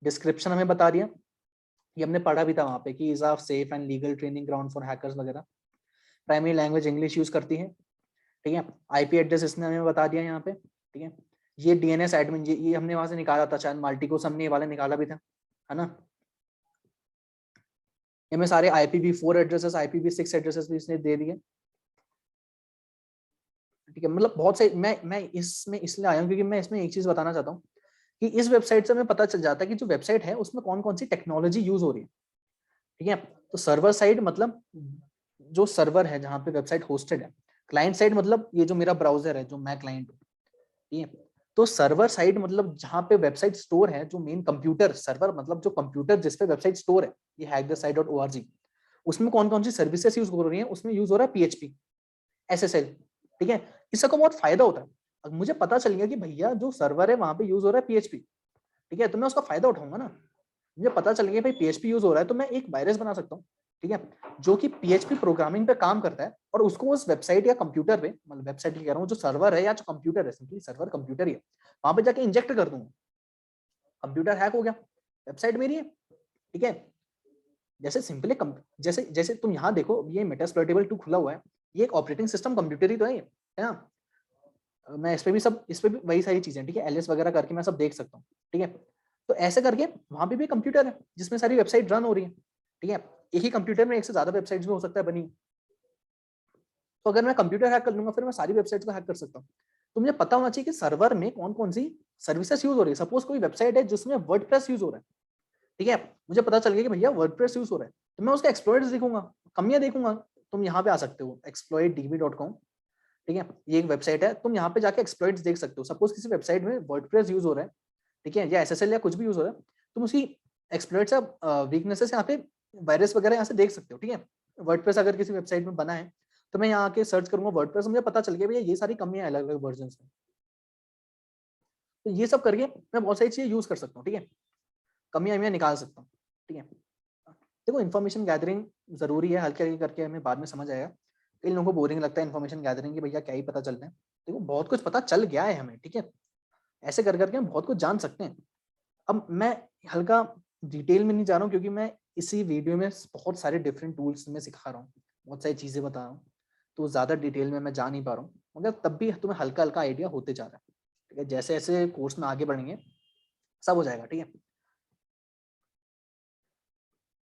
डिस्क्रिप्शन हमें बता दिया, ये हमने पढ़ा भी था वहां पे कि is of safe and legal training ground for hackers वगैरह, प्राइमरी लैंग्वेज इंग्लिश यूज करती है। ठीक है, आईपी एड्रेस इसने हमें बता दिया यहाँ पे। ठीक है, ये डीएनएस एडमिन, ये हमने वहां से निकाला था, शायद माल्टी को हमने ये वाला निकाला भी था, है ना। ये में सारे IPv4 एड्रेसेस, IPv6 एड्रेसेस भी इसने दे दिए। ठीक है, मतलब बहुत से मैं इसमें इसलिए आया हूँ क्योंकि मैं इसमें एक चीज बताना चाहता हूँ कि इस वेबसाइट से हमें पता चल जाता है कि जो वेबसाइट है उसमें कौन कौन सी टेक्नोलॉजी यूज हो रही है। ठीक है, तो सर्वर साइड मतलब जो सर्वर है जहाँ पे वेबसाइट होस्टेड है, क्लाइंट साइड मतलब ये जो मेरा ब्राउजर है, जो मैं क्लाइंट हूँ। ठीक है, तो सर्वर साइड मतलब जहाँ पे वेबसाइट स्टोर है, जो मेन कंप्यूटर, सर्वर मतलब जो कंप्यूटर जिस पे वेबसाइट स्टोर है, ये hackthesite.org, उसमें कौन कौन सी सर्विसेज यूज हो रही है, उसमें यूज हो रहा है PHP, SSL। ठीक है, इसका को बहुत फायदा होता है। अब मुझे पता चल गया कि भैया जो सर्वर है वहां पे यूज हो रहा है PHP। ठीक है, तो मैं उसका फायदा उठाऊंगा ना। मुझे पता चल गया भाई PHP यूज हो रहा है, तो मैं एक वायरस बना सकता हूँ। ठीक है, जो कि PHP प्रोग्रामिंग पे काम करता है, और उसको उस वेबसाइट या कंप्यूटर पे, मतलब वेबसाइट कह रहा हूँ, जो सर्वर है या जो कंप्यूटर है, सिंपली सर्वर कंप्यूटर ही है, वहां पे जाके इंजेक्ट कर दूंगा, कंप्यूटर हैक हो गया, वेबसाइट मेरी है। ठीक है, जैसे सिंपली जैसे जैसे तुम यहाँ देखो, ये मेटास्प्लॉइटेबल 2 खुला हुआ है, ये एक ऑपरेटिंग सिस्टम कंप्यूटर ही तो है ना। मैं इस पे भी वही सारी चीजें, ठीक है, एलएस वगैरह करके मैं सब देख सकता हूँ। ठीक है, तो ऐसे करके वहां पे भी कंप्यूटर है जिसमें सारी वेबसाइट रन हो रही है। ठीक है, एक ही कंप्यूटर में एक से ज्यादा वेबसाइट्स भी हो सकता है बनी, तो अगर मैं कंप्यूटर हैक कर लूंगा फिर मैं सारी वेबसाइट्स को हैक कर सकता हूँ। तो मुझे पता होना चाहिए कि सर्वर में कौन कौन सी सर्विसेज यूज हो रही है। सपोज कोई वेबसाइट है जिसमें वर्डप्रेस यूज हो रहा है। ठीक है, मुझे पता चल गया कि भैया वर्डप्रेस यूज हो रहा है, तो मैं उसका एक्सप्लॉइट्स देखूंगा, कमियां देखूंगा। तुम यहाँ पे आ सकते हो exploitdb.com। ठीक है, ये एक वेबसाइट है, तुम यहाँ पे जाके एक्सप्लॉइट्स देख सकते हो। सपोज किसी वेबसाइट में वर्डप्रेस यूज हो रहा है, ठीक है, या SSL या कुछ भी यूज हो रहा है, तुम उसी एक्सप्लॉइट्स या वीकनेसेस यहाँ पे, वायरस वगैरह यहाँ से देख सकते हो। ठीक है, वर्डप्रेस अगर किसी वेबसाइट में बना है तो मैं यहाँ आके सर्च करूंगा वर्डप्रेस, मुझे पता चल गया भैया ये सारी कमियां अलग अलग वर्जन में, तो ये सब करके मैं बहुत सारी चीजें यूज कर सकता हूँ। ठीक है, कमियां मैं निकाल सकता हूँ। ठीक है, देखो इन्फॉर्मेशन गैदरिंग जरूरी है, हल्के हल्के करके हमें बाद में समझ आएगा। इन लोगों को बोरिंग लगता है इन्फॉर्मेशन गैदरिंग की, भैया क्या ही पता चल रहा है। देखो बहुत कुछ पता चल गया है हमें। ठीक है, ऐसे कर करके हम बहुत कुछ जान सकते हैं। अब मैं हल्का डिटेल में नहीं जा रहा हूँ क्योंकि मैं इसी वीडियो में बहुत सारे डिफरेंट टूल्स में सिखा रहा हूँ, बहुत सारी चीजें बता रहा हूँ, तो ज्यादा डिटेल में मैं जा नहीं पा रहा हूँ, मगर तब भी तुम्हें हल्का हल्का आइडिया होते जा रहा है। ठीक है, जैसे जैसे कोर्स में आगे बढ़ेंगे सब हो जाएगा, ठीक है।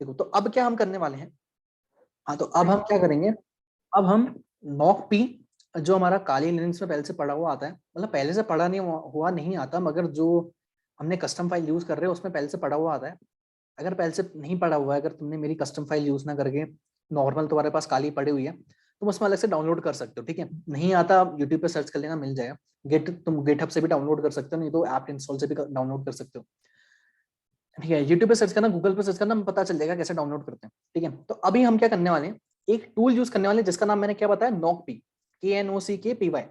देखो तो अब क्या हम करने वाले हैं, हाँ तो अब हम क्या करेंगे, अब हम नॉक पी जो हमारा काली लिनक्स में पहले से पड़ा हुआ आता है, मतलब पहले से पड़ा नहीं हुआ नहीं आता, मगर जो हमने कस्टम फाइल यूज कर रहे हैं उसमें पहले से पड़ा हुआ आता है। अगर पहले से नहीं पड़ा हुआ है, अगर तुमने मेरी कस्टम फाइल यूज ना करके नॉर्मल तुम्हारे पास काली पड़ी हुई है, तुम उसमें अलग से डाउनलोड कर सकते हो, ठीक है। नहीं आता यूट्यूब पे सर्च कर लेना, मिल जाएगा। तुम गेटअप से भी डाउनलोड कर सकते हो, नहीं तो ऐप इंस्टॉल से भी डाउनलोड कर सकते हो, ठीक है। यूट्यूब पे सर्च करना, गूगल पे सर्च करना, पता चल जाएगा कैसे डाउनलोड करते हैं, ठीक है। तो अभी हम क्या करने वाले हैं, एक टूल यूज करने वाले हैं जिसका नाम मैंने क्या बताया, नॉकपी, KNOCKPY।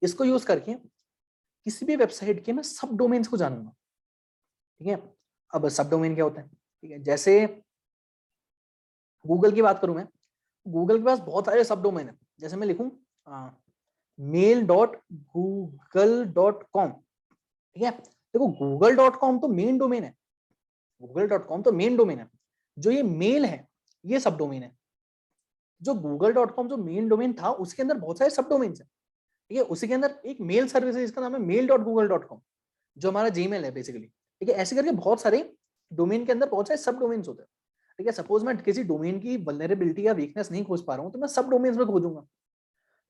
इसको यूज करके किसी भी वेबसाइट के मैं सब डोमेन्स को जानूंगा, ठीक है। अब सब डोमेन क्या होता है, ठीक है, जैसे गूगल की बात करूं मैं, गूगल के पास बहुत सारे सब डोमेन है। जैसे मैं लिखूं mail.google.com, ठीक है। देखो google.com तो मेन डोमेन है, google.com तो मेन डोमेन है। जो ये मेल है ये सब डोमेन है। जो google.com जो मेन डोमेन था उसके अंदर बहुत सारे सब डोमेन्स है, ठीक है। उसी के अंदर एक मेल सर्विस है जिसका नाम है mail.google.com, जो हमारा जीमेल है बेसिकली, ठीक है। ऐसे करके बहुत सारे डोमेन के अंदर बहुत सारे सब डोमेन्स होते हैं, ठीक है। सपोज मैं किसी डोमेन की वल्नरेबिलिटी या वीकनेस नहीं खोज पा रहा हूँ तो मैं सब डोमेन्स में खोजूंगा,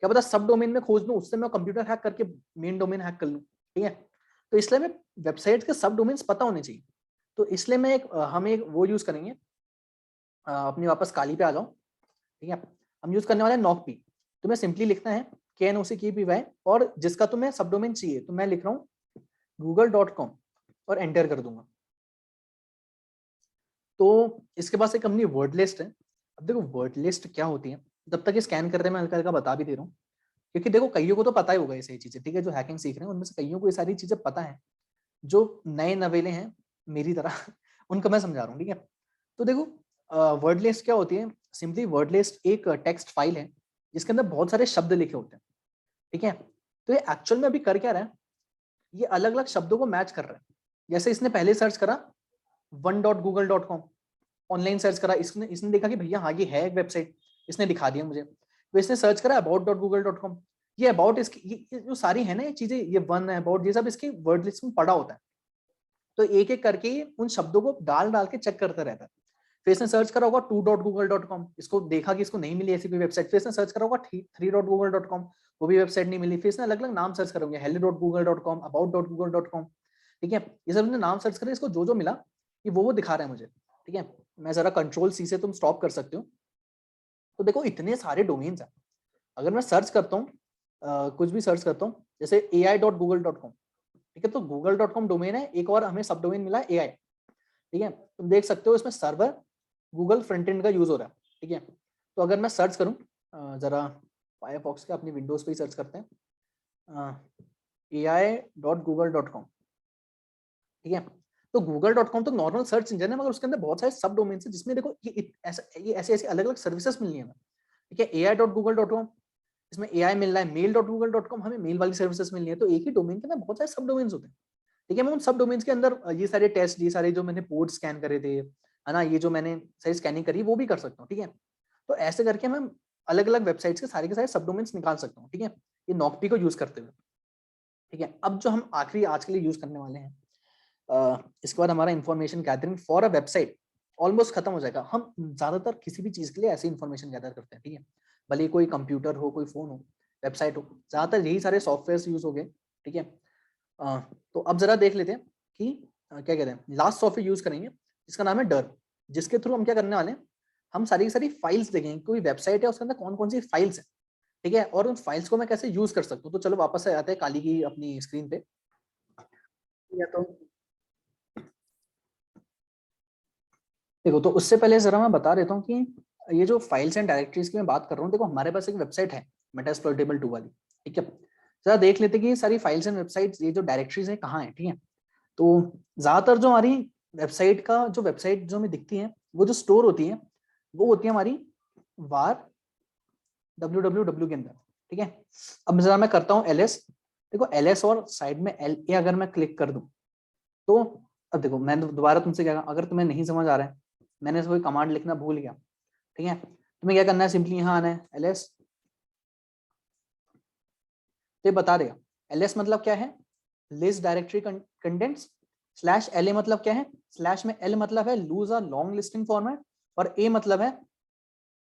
क्या पता सब डोमेन में खोज लूं, उससे मैं कंप्यूटर हैक करके मेन डोमेन हैक कर लूं, ठीक है। तो इसलिए मैं वेबसाइट के सब डोमेन्स पता होने चाहिए। तो इसलिए मैं हम एक वो यूज करेंगे, अपनी वापस काली पे आ जाओ, ठीक है। हम यूज करने वाले हैं नॉकपी। तुम्हें सिंपली लिखना है KNOCKPY, और जिसका तुम्हें सब डोमेन चाहिए तो मैं लिख रहा हूँ google.com और एंटर कर दूंगा। तो इसके पास एक अपनी वर्ड लिस्ट है। अब देखो वर्ड लिस्ट क्या होती है, जब तक ये स्कैन कर रहे हैं मैं हल्का हल्का बता भी दे रहा हूँ, क्योंकि देखो कईयों को तो पता ही होगा ये सही चीजें, ठीक है। जो हैकिंग सीख रहे हैं उनमें से कईयों को ये सारी चीजें पता है, जो नए नवेले हैं मेरी तरह उनको मैं समझा रहा हूँ, ठीक है। तो देखो वर्ड लिस्ट क्या होती है, सिंपली वर्ड लिस्ट एक टेक्स्ट फाइल है जिसके अंदर बहुत सारे शब्द लिखे होते हैं, ठीक है। तो ये एक्चुअल में अभी कर क्या रहा है, ये अलग अलग शब्दों को मैच कर रहा है। जैसे इसने पहले सर्च करा one.google.com, ऑनलाइन सर्च करा, इसने इसने देखा कि भैया हाँ ये है एक वेबसाइट, इसने दिखा दिया मुझे। तो इसने सर्च करा about.google.com, ये अबाउट इसकी ये जो सारी है ना ये चीजें, ये वन है अबाउट, ये सब इसकी वर्ड लिस्ट में पड़ा होता है। तो एक एक करके उन शब्दों को डाल डाल के चेक करता रहता है। फिर इसने सर्च करा होगा 2.google.com, इसको देखा कि इसको नहीं मिली ऐसी कोई वेबसाइट, फिर इसने सर्च करा होगा 3.google.com, वो भी वेबसाइट नहीं मिली। फिर इसने अलग अलग नाम सर्च करोगे, hello.google.com, about.google.com, ठीक है। ये सब ने नाम सर्च करे, इसको जो जो मिला ये वो दिखा रहा है मुझे, ठीक है। मैं जरा Ctrl+C से तुम स्टॉप कर सकते हो। तो देखो इतने सारे डोमेन्स हैं। अगर मैं सर्च करता हूँ कुछ भी सर्च करता हूँ, जैसे ai.google.com, ठीक है। तो google.com डोमेन है, एक और हमें सब डोमेन मिला AI, ठीक है। तुम देख सकते हो इसमें सर्वर गूगल फ्रंट एंड का यूज हो रहा है, ठीक है। तो अगर मैं सर्च करूं जरा फायरफॉक्स के अपनी विंडोज पे ही सर्च करते हैं ai.google.com, ठीक है। तो google.com तो नॉर्मल सर्च इंजन है, मगर उसके अंदर बहुत सारे सब डोमेन है जिसमें देखो ये ऐसे ऐसे अलग अलग सर्विसेज मिलनी है हमें, ठीक है। ai.google.com, इसमें AI मिल रहा है, mail.google.com, हमें मेल वाली सर्विसेज मिलनी है। तो एक ही डोमेन के अंदर बहुत सारे सब डोमेन्स होते हैं, ठीक है। मैं उन सब डोमेन्स के अंदर ये सारे टेस्ट, ये सारे जो मैंने पोर्ट स्कैन करे थे, है ना, ये जो मैंने सारी स्कैनिंग करी वो भी कर सकता हूँ, ठीक है। तो ऐसे करके मैं अलग अलग वेबसाइट्स के सारे सब डोमेन्स निकाल सकता हूँ, ठीक है, ये नॉकपी को यूज करते हुए, ठीक है। अब जो हम आखिरी आज के लिए यूज करने वाले हैं, इसके बाद हमारा information gathering for a website almost खत्म हो जाएगा। हम ज्यादातर किसी भी चीज के लिए ऐसी इन्फॉर्मेशन गैदर करते हैं, ठीक है। भले ही कोई कंप्यूटर हो, कोई फोन हो, वेबसाइट हो, ज्यादातर यही सारे सॉफ्टवेयर यूज हो गए, ठीक है। तो अब जरा देख लेते हैं कि क्या कहते हैं, लास्ट सॉफ्टवेयर यूज करेंगे जिसका नाम है डर, जिसके थ्रू हम क्या करने वाले हैं, हम सारी की सारी फाइल्स देखेंगे, कोई वेबसाइट है उसके अंदर कौन कौन सी फाइल्स है, ठीक है, और उन फाइल्स को मैं कैसे यूज कर सकता हूँ। तो चलो वापस से आते हैं काली की अपनी स्क्रीन पे, या तो देखो, तो उससे पहले जरा मैं बता देता हूँ कि ये जो फाइल्स एंड डायरेक्टरीज की मैं बात कर रहा हूँ, देखो हमारे पास एक वेबसाइट है मेटास्प्लॉइटेबल 2 वाली, ठीक है। जरा देख लेते कि ये सारी फाइल्स एंड वेबसाइट्स, ये जो डायरेक्टरीज है कहाँ है, ठीक है। तो ज्यादातर जो हमारी वेबसाइट जो हमें दिखती है, वो जो स्टोर होती है वो होती है हमारी वार www के अंदर, ठीक है। अब जरा मैं करता हूँ ls, देखो ls और साइड में la अगर मैं क्लिक कर दूं तो अब देखो मैं दोबारा तुमसे क्या, अगर तुम्हें नहीं समझ आ रहा है, मैंने कोई कमांड लिखना भूल गया, ठीक है, तुम्हें क्या करना है, सिंपली यहाँ आना है ls, तो ये बता देगा ls मतलब क्या है, list directory condense, slash LA मतलब क्या है, स्लैश में L मतलब है lose a long listing format, और A मतलब है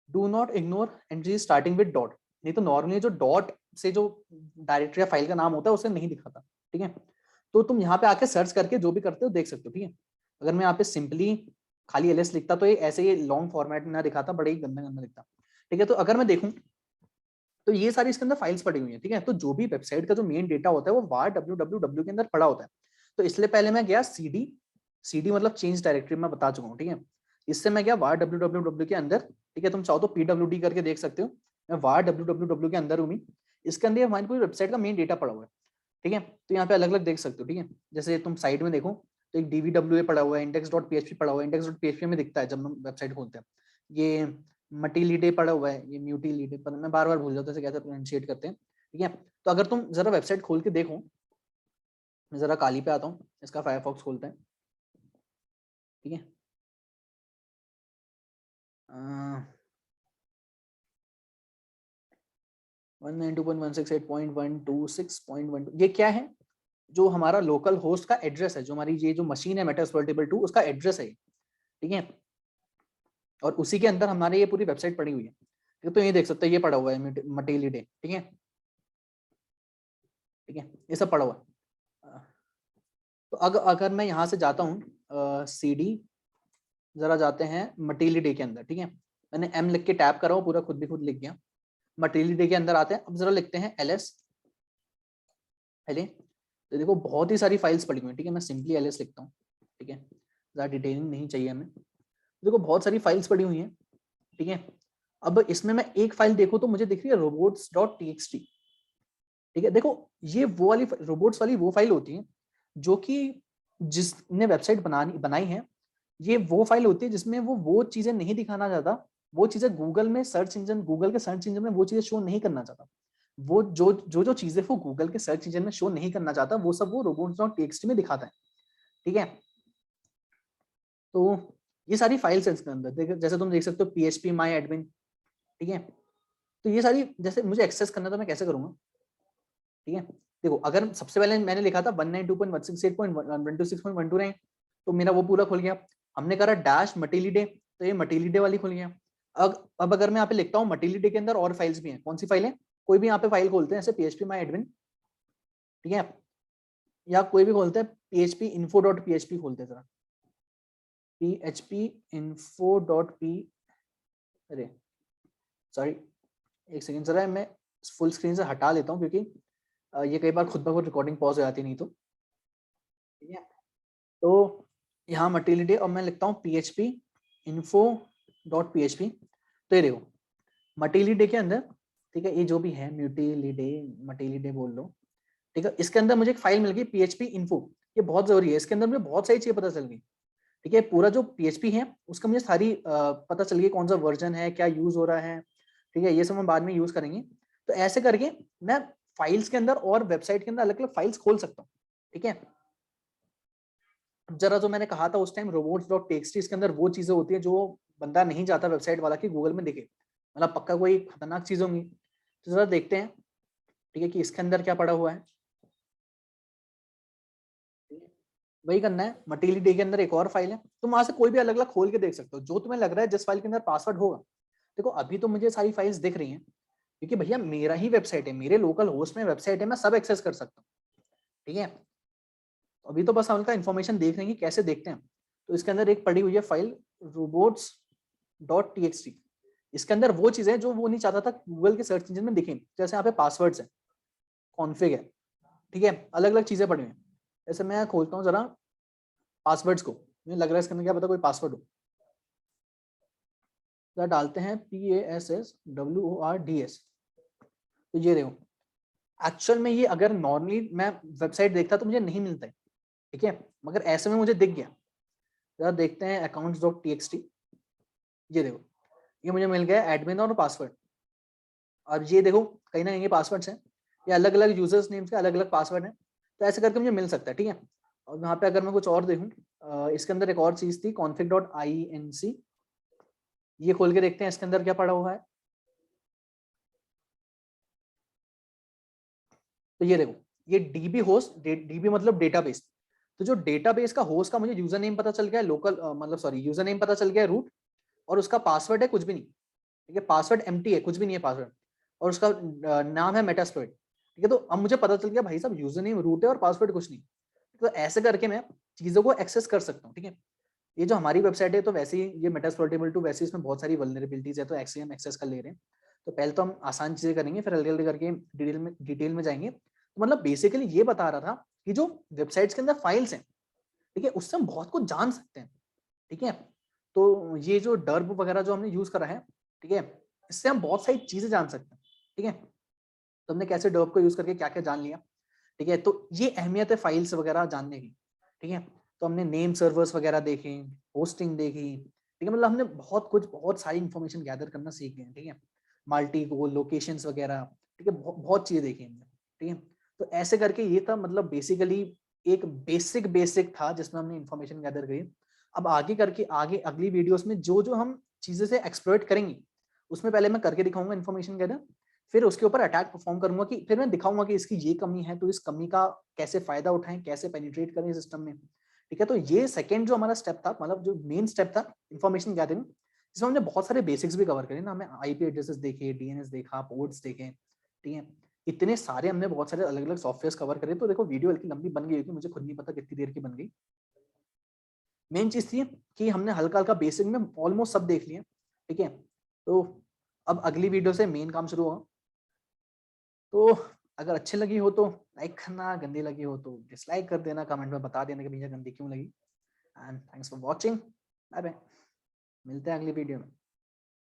do not ignore entry starting with dot. नहीं तो नॉर्मली जो डॉट से जो डायरेक्टरी या फाइल का नाम होता है उसे नहीं दिखाता, ठीक है। तो तुम यहाँ पे आके सर्च करके जो भी करते हो देख सकते हो, ठीक है। अगर मैं यहाँ पे सिंपली खाली LS लिखता तो ये ऐसे ही लॉन्ग फॉर्मेट में ना दिखाता, बड़े ही गंदा गंदा दिखता, ठीक है। तो अगर मैं देखूं तो ये सारी इसके अंदर फाइल्स पड़ी हुई है, ठीक है। तो जो भी वेबसाइट का जो मेन डेटा होता है वो var www के अंदर पड़ा होता है। तो इसलिए पहले मैं गया cd मतलब चेंज डायरेक्टरी, मैं बता चुका हूँ, ठीक है। इससे मैं गया var www के अंदर, ठीक है। तुम चाहो तो pwd करके देख सकते हो, मैं var www के अंदर हूँ, इसके अंदर हमारी पूरी वेबसाइट का मेन डेटा पड़ा हुआ है, ठीक है। तो यहाँ पे अलग अलग देख सकते हो, ठीक है। जैसे तुम साइड में देखो तो एक dvwa पड़ा हुआ है, index.php पड़ा हुआ है, index.php में दिखता है जब हम वेबसाइट खोलते हैं। ये मटीलिडे पड़ा हुआ है, ये म्यूटिलिडे, पर मैं बार बार भूल जाता हूँ कैसे प्रोनाउंशिएट करते हैं, ठीक है। तो अगर तुम जरा वेबसाइट खोल के देखो, मैं जरा काली पे आता हूँ, इसका फायरफॉक्स खोलते हैं, ठीक है। 192.168.126.12 ये क्या है, जो हमारा लोकल होस्ट का एड्रेस है, जो हमारी ये जो मशीन है Metasploitable 2 उसका एड्रेस है, ठीक है। और उसी के अंदर हमारे ये पूरी वेबसाइट पड़ी हुई है, तो ये देख सकते हैं, ये पड़ा हुआ है मटीलिडे, ठीक है, ठीक है, ये सब पड़ा हुआ है। तो अगर मैं यहाँ से जाता हूँ CD, जरा जाते हैं मटीलिडे के अंदर, ठीक है। मैंने M लिख के टैप करा, पूरा खुद भी खुद लिख गया। मटीलिडे के अंदर आते हैं, अब जरा लिखते हैं LS पहले। तो देखो बहुत ही सारी फाइल्स पड़ी हुई है, ठीक है। मैं सिंपली LS लिखता हूँ, ठीक है, ज़्यादा डिटेलिंग नहीं चाहिए हमें। देखो बहुत सारी फाइल्स पड़ी हुई हैं, ठीक है। अब इसमें मैं एक फाइल देखो तो मुझे दिख रही है robots.txt, ठीक है। देखो ये वो वाली रोबोट्स वाली वो फाइल होती है जो कि जिसने वेबसाइट बनाई है, ये वो फाइल होती है जिसमें वो चीजें नहीं दिखाना चाहता, वो चीजें गूगल में सर्च इंजन, गूगल के सर्च इंजन में वो चीजें शो नहीं करना चाहता, वो जो चीजें वो गूगल के सर्च इंजन में शो नहीं करना चाहता वो सब वो robots.txt में दिखाता है, ठीक है। तो ये सारी फाइल्स है इसके अंदर, जैसे तुम देख सकते हो PHP my admin, ठीक है। तो ये सारी जैसे मुझे एक्सेस करना तो मैं कैसे करूंगा, ठीक है। देखो अगर सबसे पहले मैंने लिखा था 192.168.126.129, तो मेरा वो पूरा खुल गया। हमने करा डैश मटीलिडे, तो ये मटीलिडे वाली खुल गया। अब अगर मैं यहाँ पे लिखता हूँ मटीलिडे के अंदर और फाइल्स भी हैं, कौन सी फाइल है, कोई भी यहाँ पे फाइल खोलते हैं, जैसे PHP my admin, ठीक है, या कोई भी खोलते हैं PHP info.php खोलते हैं, जरा PHP info.p, अरे सॉरी एक सेकंड, जरा मैं फुल स्क्रीन से हटा लेता हूँ क्योंकि ये कई बार खुद ब खुद रिकॉर्डिंग पॉज हो जाती नहीं तो, ठीक है। तो यहाँ मटीलिडे और मैं लिखता हूँ PHP info.php, तो ये देखो मटीलिडे के अंदर, ठीक है, ये जो भी है म्यूटिलिडे मटीलिडे बोल लो, ठीक है। इसके अंदर मुझे एक फाइल मिल गई PHP info, ये बहुत जरूरी है, इसके अंदर मुझे बहुत सारी चीजें पता चल गई, ठीक है। पूरा जो PHP है उसका मुझे सारी पता चल गई, कौन सा वर्जन है, क्या यूज हो रहा है, ठीक है, ये सब हम बाद में यूज करेंगे। तो ऐसे करके मैं फाइल्स के अंदर और वेबसाइट के अंदर अलग अलग फाइल्स खोल सकता हूँ, ठीक है। जरा जो मैंने कहा था उस टाइम robots.txt, इसके अंदर वो चीजें होती है जो बंदा नहीं चाहता वेबसाइट वाला कि गूगल में दिखे, मतलब पक्का कोई खतरनाक चीज होंगी। तो जरा देखते हैं, ठीक है, कि इसके अंदर क्या पड़ा हुआ है। वही करना है, मटीलिडे के अंदर एक और फाइल है, तुम वहां से कोई भी अलग अलग खोल के देख सकते हो जो तुम्हें लग रहा है जिस फाइल के अंदर पासवर्ड होगा। देखो अभी तो मुझे सारी फाइल्स दिख रही हैं क्योंकि भैया मेरा ही वेबसाइट है, मेरे लोकल होस्ट में वेबसाइट है, मैं सब एक्सेस कर सकता हूँ, ठीक है। अभी तो बस हम उनका इन्फॉर्मेशन देख रहे हैं कि कैसे देखते हैं। तो इसके अंदर एक पड़ी हुई है फाइल robots.txt, इसके अंदर वो चीजें जो वो नहीं चाहता था गूगल के सर्च इंजन में दिखें, जैसे यहाँ पे पासवर्ड्स है, कॉन्फ़िग है, ठीक है, अलग अलग चीजें पड़ी हुई हैं। जैसे मैं खोलता हूँ जरा पासवर्ड्स को, मुझे लग रहा है इसके अंदर क्या पता कोई पासवर्ड हो, जरा डालते हैं PASSWORDS, तो ये देखो एक्चुअल में ये अगर नॉर्मली मैं वेबसाइट देखता तो मुझे नहीं मिलता है, ठीक है, मगर ऐसे में मुझे दिख गया। जरा देखते हैं accounts.txt, ये देखो ये मुझे मिल गया एडमिन और पासवर्ड। और ये देखो कहीं ना कहीं पासवर्ड्स हैं, ये अलग अलग यूजर्स नेम्स के अलग अलग पासवर्ड हैं, तो ऐसे करके मुझे मिल सकता है, ठीक है। और यहाँ पे अगर मैं कुछ और देखूँ, इसके अंदर एक और चीज थी config.inc, ये खोल के देखते हैं इसके अंदर क्या पड़ा हुआ है। तो ये देखो ये DB होस्ट, DB मतलब डेटाबेस, तो जो डेटाबेस का होस्ट का मुझे यूजर नेम पता चल गया है, लोकल मतलब सॉरी यूजर नेम पता चल गया है रूट, और उसका पासवर्ड है कुछ भी नहीं, ठीक है, पासवर्ड एम्प्टी है, कुछ भी नहीं है पासवर्ड, और उसका नाम है मेटास्प्लॉइट, ठीक है। तो अब मुझे पता चल गया भाई साहब यूजर नेम रूट है और पासवर्ड कुछ नहीं। तो ऐसे करके मैं चीजों को एक्सेस कर सकता हूँ, ठीक है। ये जो हमारी वेबसाइट है तो वैसे ही ये मेटास्प्लॉइटेबल टू, वैसे इसमें बहुत सारी वल्नरेबिलिटीज है, तो एक्से हम एक्सेस कर ले रहे हैं। तो पहले तो हम आसान चीजें करेंगे, फिर हल्के हल्के करके डिटेल में जाएंगे। तो मतलब बेसिकली ये बता रहा था कि जो वेबसाइट्स के अंदर फाइल्स हैं, ठीक है, उससे हम बहुत कुछ जान सकते हैं, ठीक है। तो ये जो डर्ब वगैरह जो हमने यूज करा है, ठीक है, इससे हम बहुत सारी चीजें जान सकते हैं, ठीक है। तो हमने कैसे डर्ब को यूज करके क्या क्या जान लिया, ठीक है। तो ये अहमियत है फाइल्स वगैरह जानने की, ठीक है। तो हमने नेम सर्वर्स वगैरह देखे, होस्टिंग देखी, ठीक है, मतलब हमने बहुत कुछ, बहुत सारी इंफॉर्मेशन गैदर करना सीख गए, ठीक है। मल्टी गोल लोकेशंस वगैरह, ठीक है, बहुत चीजें देखी हमने, ठीक है। तो ऐसे करके ये था, मतलब बेसिकली एक बेसिक था जिसमें हमने इंफॉर्मेशन गैदर करी। अब आगे करके आगे अगली वीडियोस में जो जो हम चीजें से एक्सप्लॉइट करेंगे, उसमें पहले मैं करके दिखाऊंगा इन्फॉर्मेशन गैदर, फिर उसके ऊपर अटैक परफॉर्म करूंगा, कि फिर मैं दिखाऊंगा कि इसकी ये कमी है, तो इस कमी का कैसे फायदा उठाएं, कैसे पेनिट्रेट करें सिस्टम में, ठीक है। तो ये सेकंड जो हमारा स्टेप था, मतलब जो मेन स्टेप था इन्फॉर्मेशन गैदरिंग, जिसमें हमने बहुत सारे बेसिक्स भी कवर करे ना, हमें आईपी एड्रेसेस देखे, डीएनएस देखा, पोर्ट्स देखे, ठीक है। इतने सारे हमने बहुत सारे अलग अलग सॉफ्टवेयर कवर करे। तो देखो वीडियो हल्की लंबी बन गई होगी, मुझे खुद नहीं पता कितनी देर की बन गई। मेन चीज थी कि हमने हल्का हल्का बेसिक में ऑलमोस्ट सब देख लिया, ठीक है। तो अब अगली वीडियो से मेन काम शुरू होगा। तो अगर अच्छी लगी हो तो लाइक करना, गंदी लगी हो तो डिसलाइक कर देना, कमेंट में बता देना कि भैया गंदी क्यों लगी। And thanks for watching, bye bye, मिलते हैं अगली वीडियो में।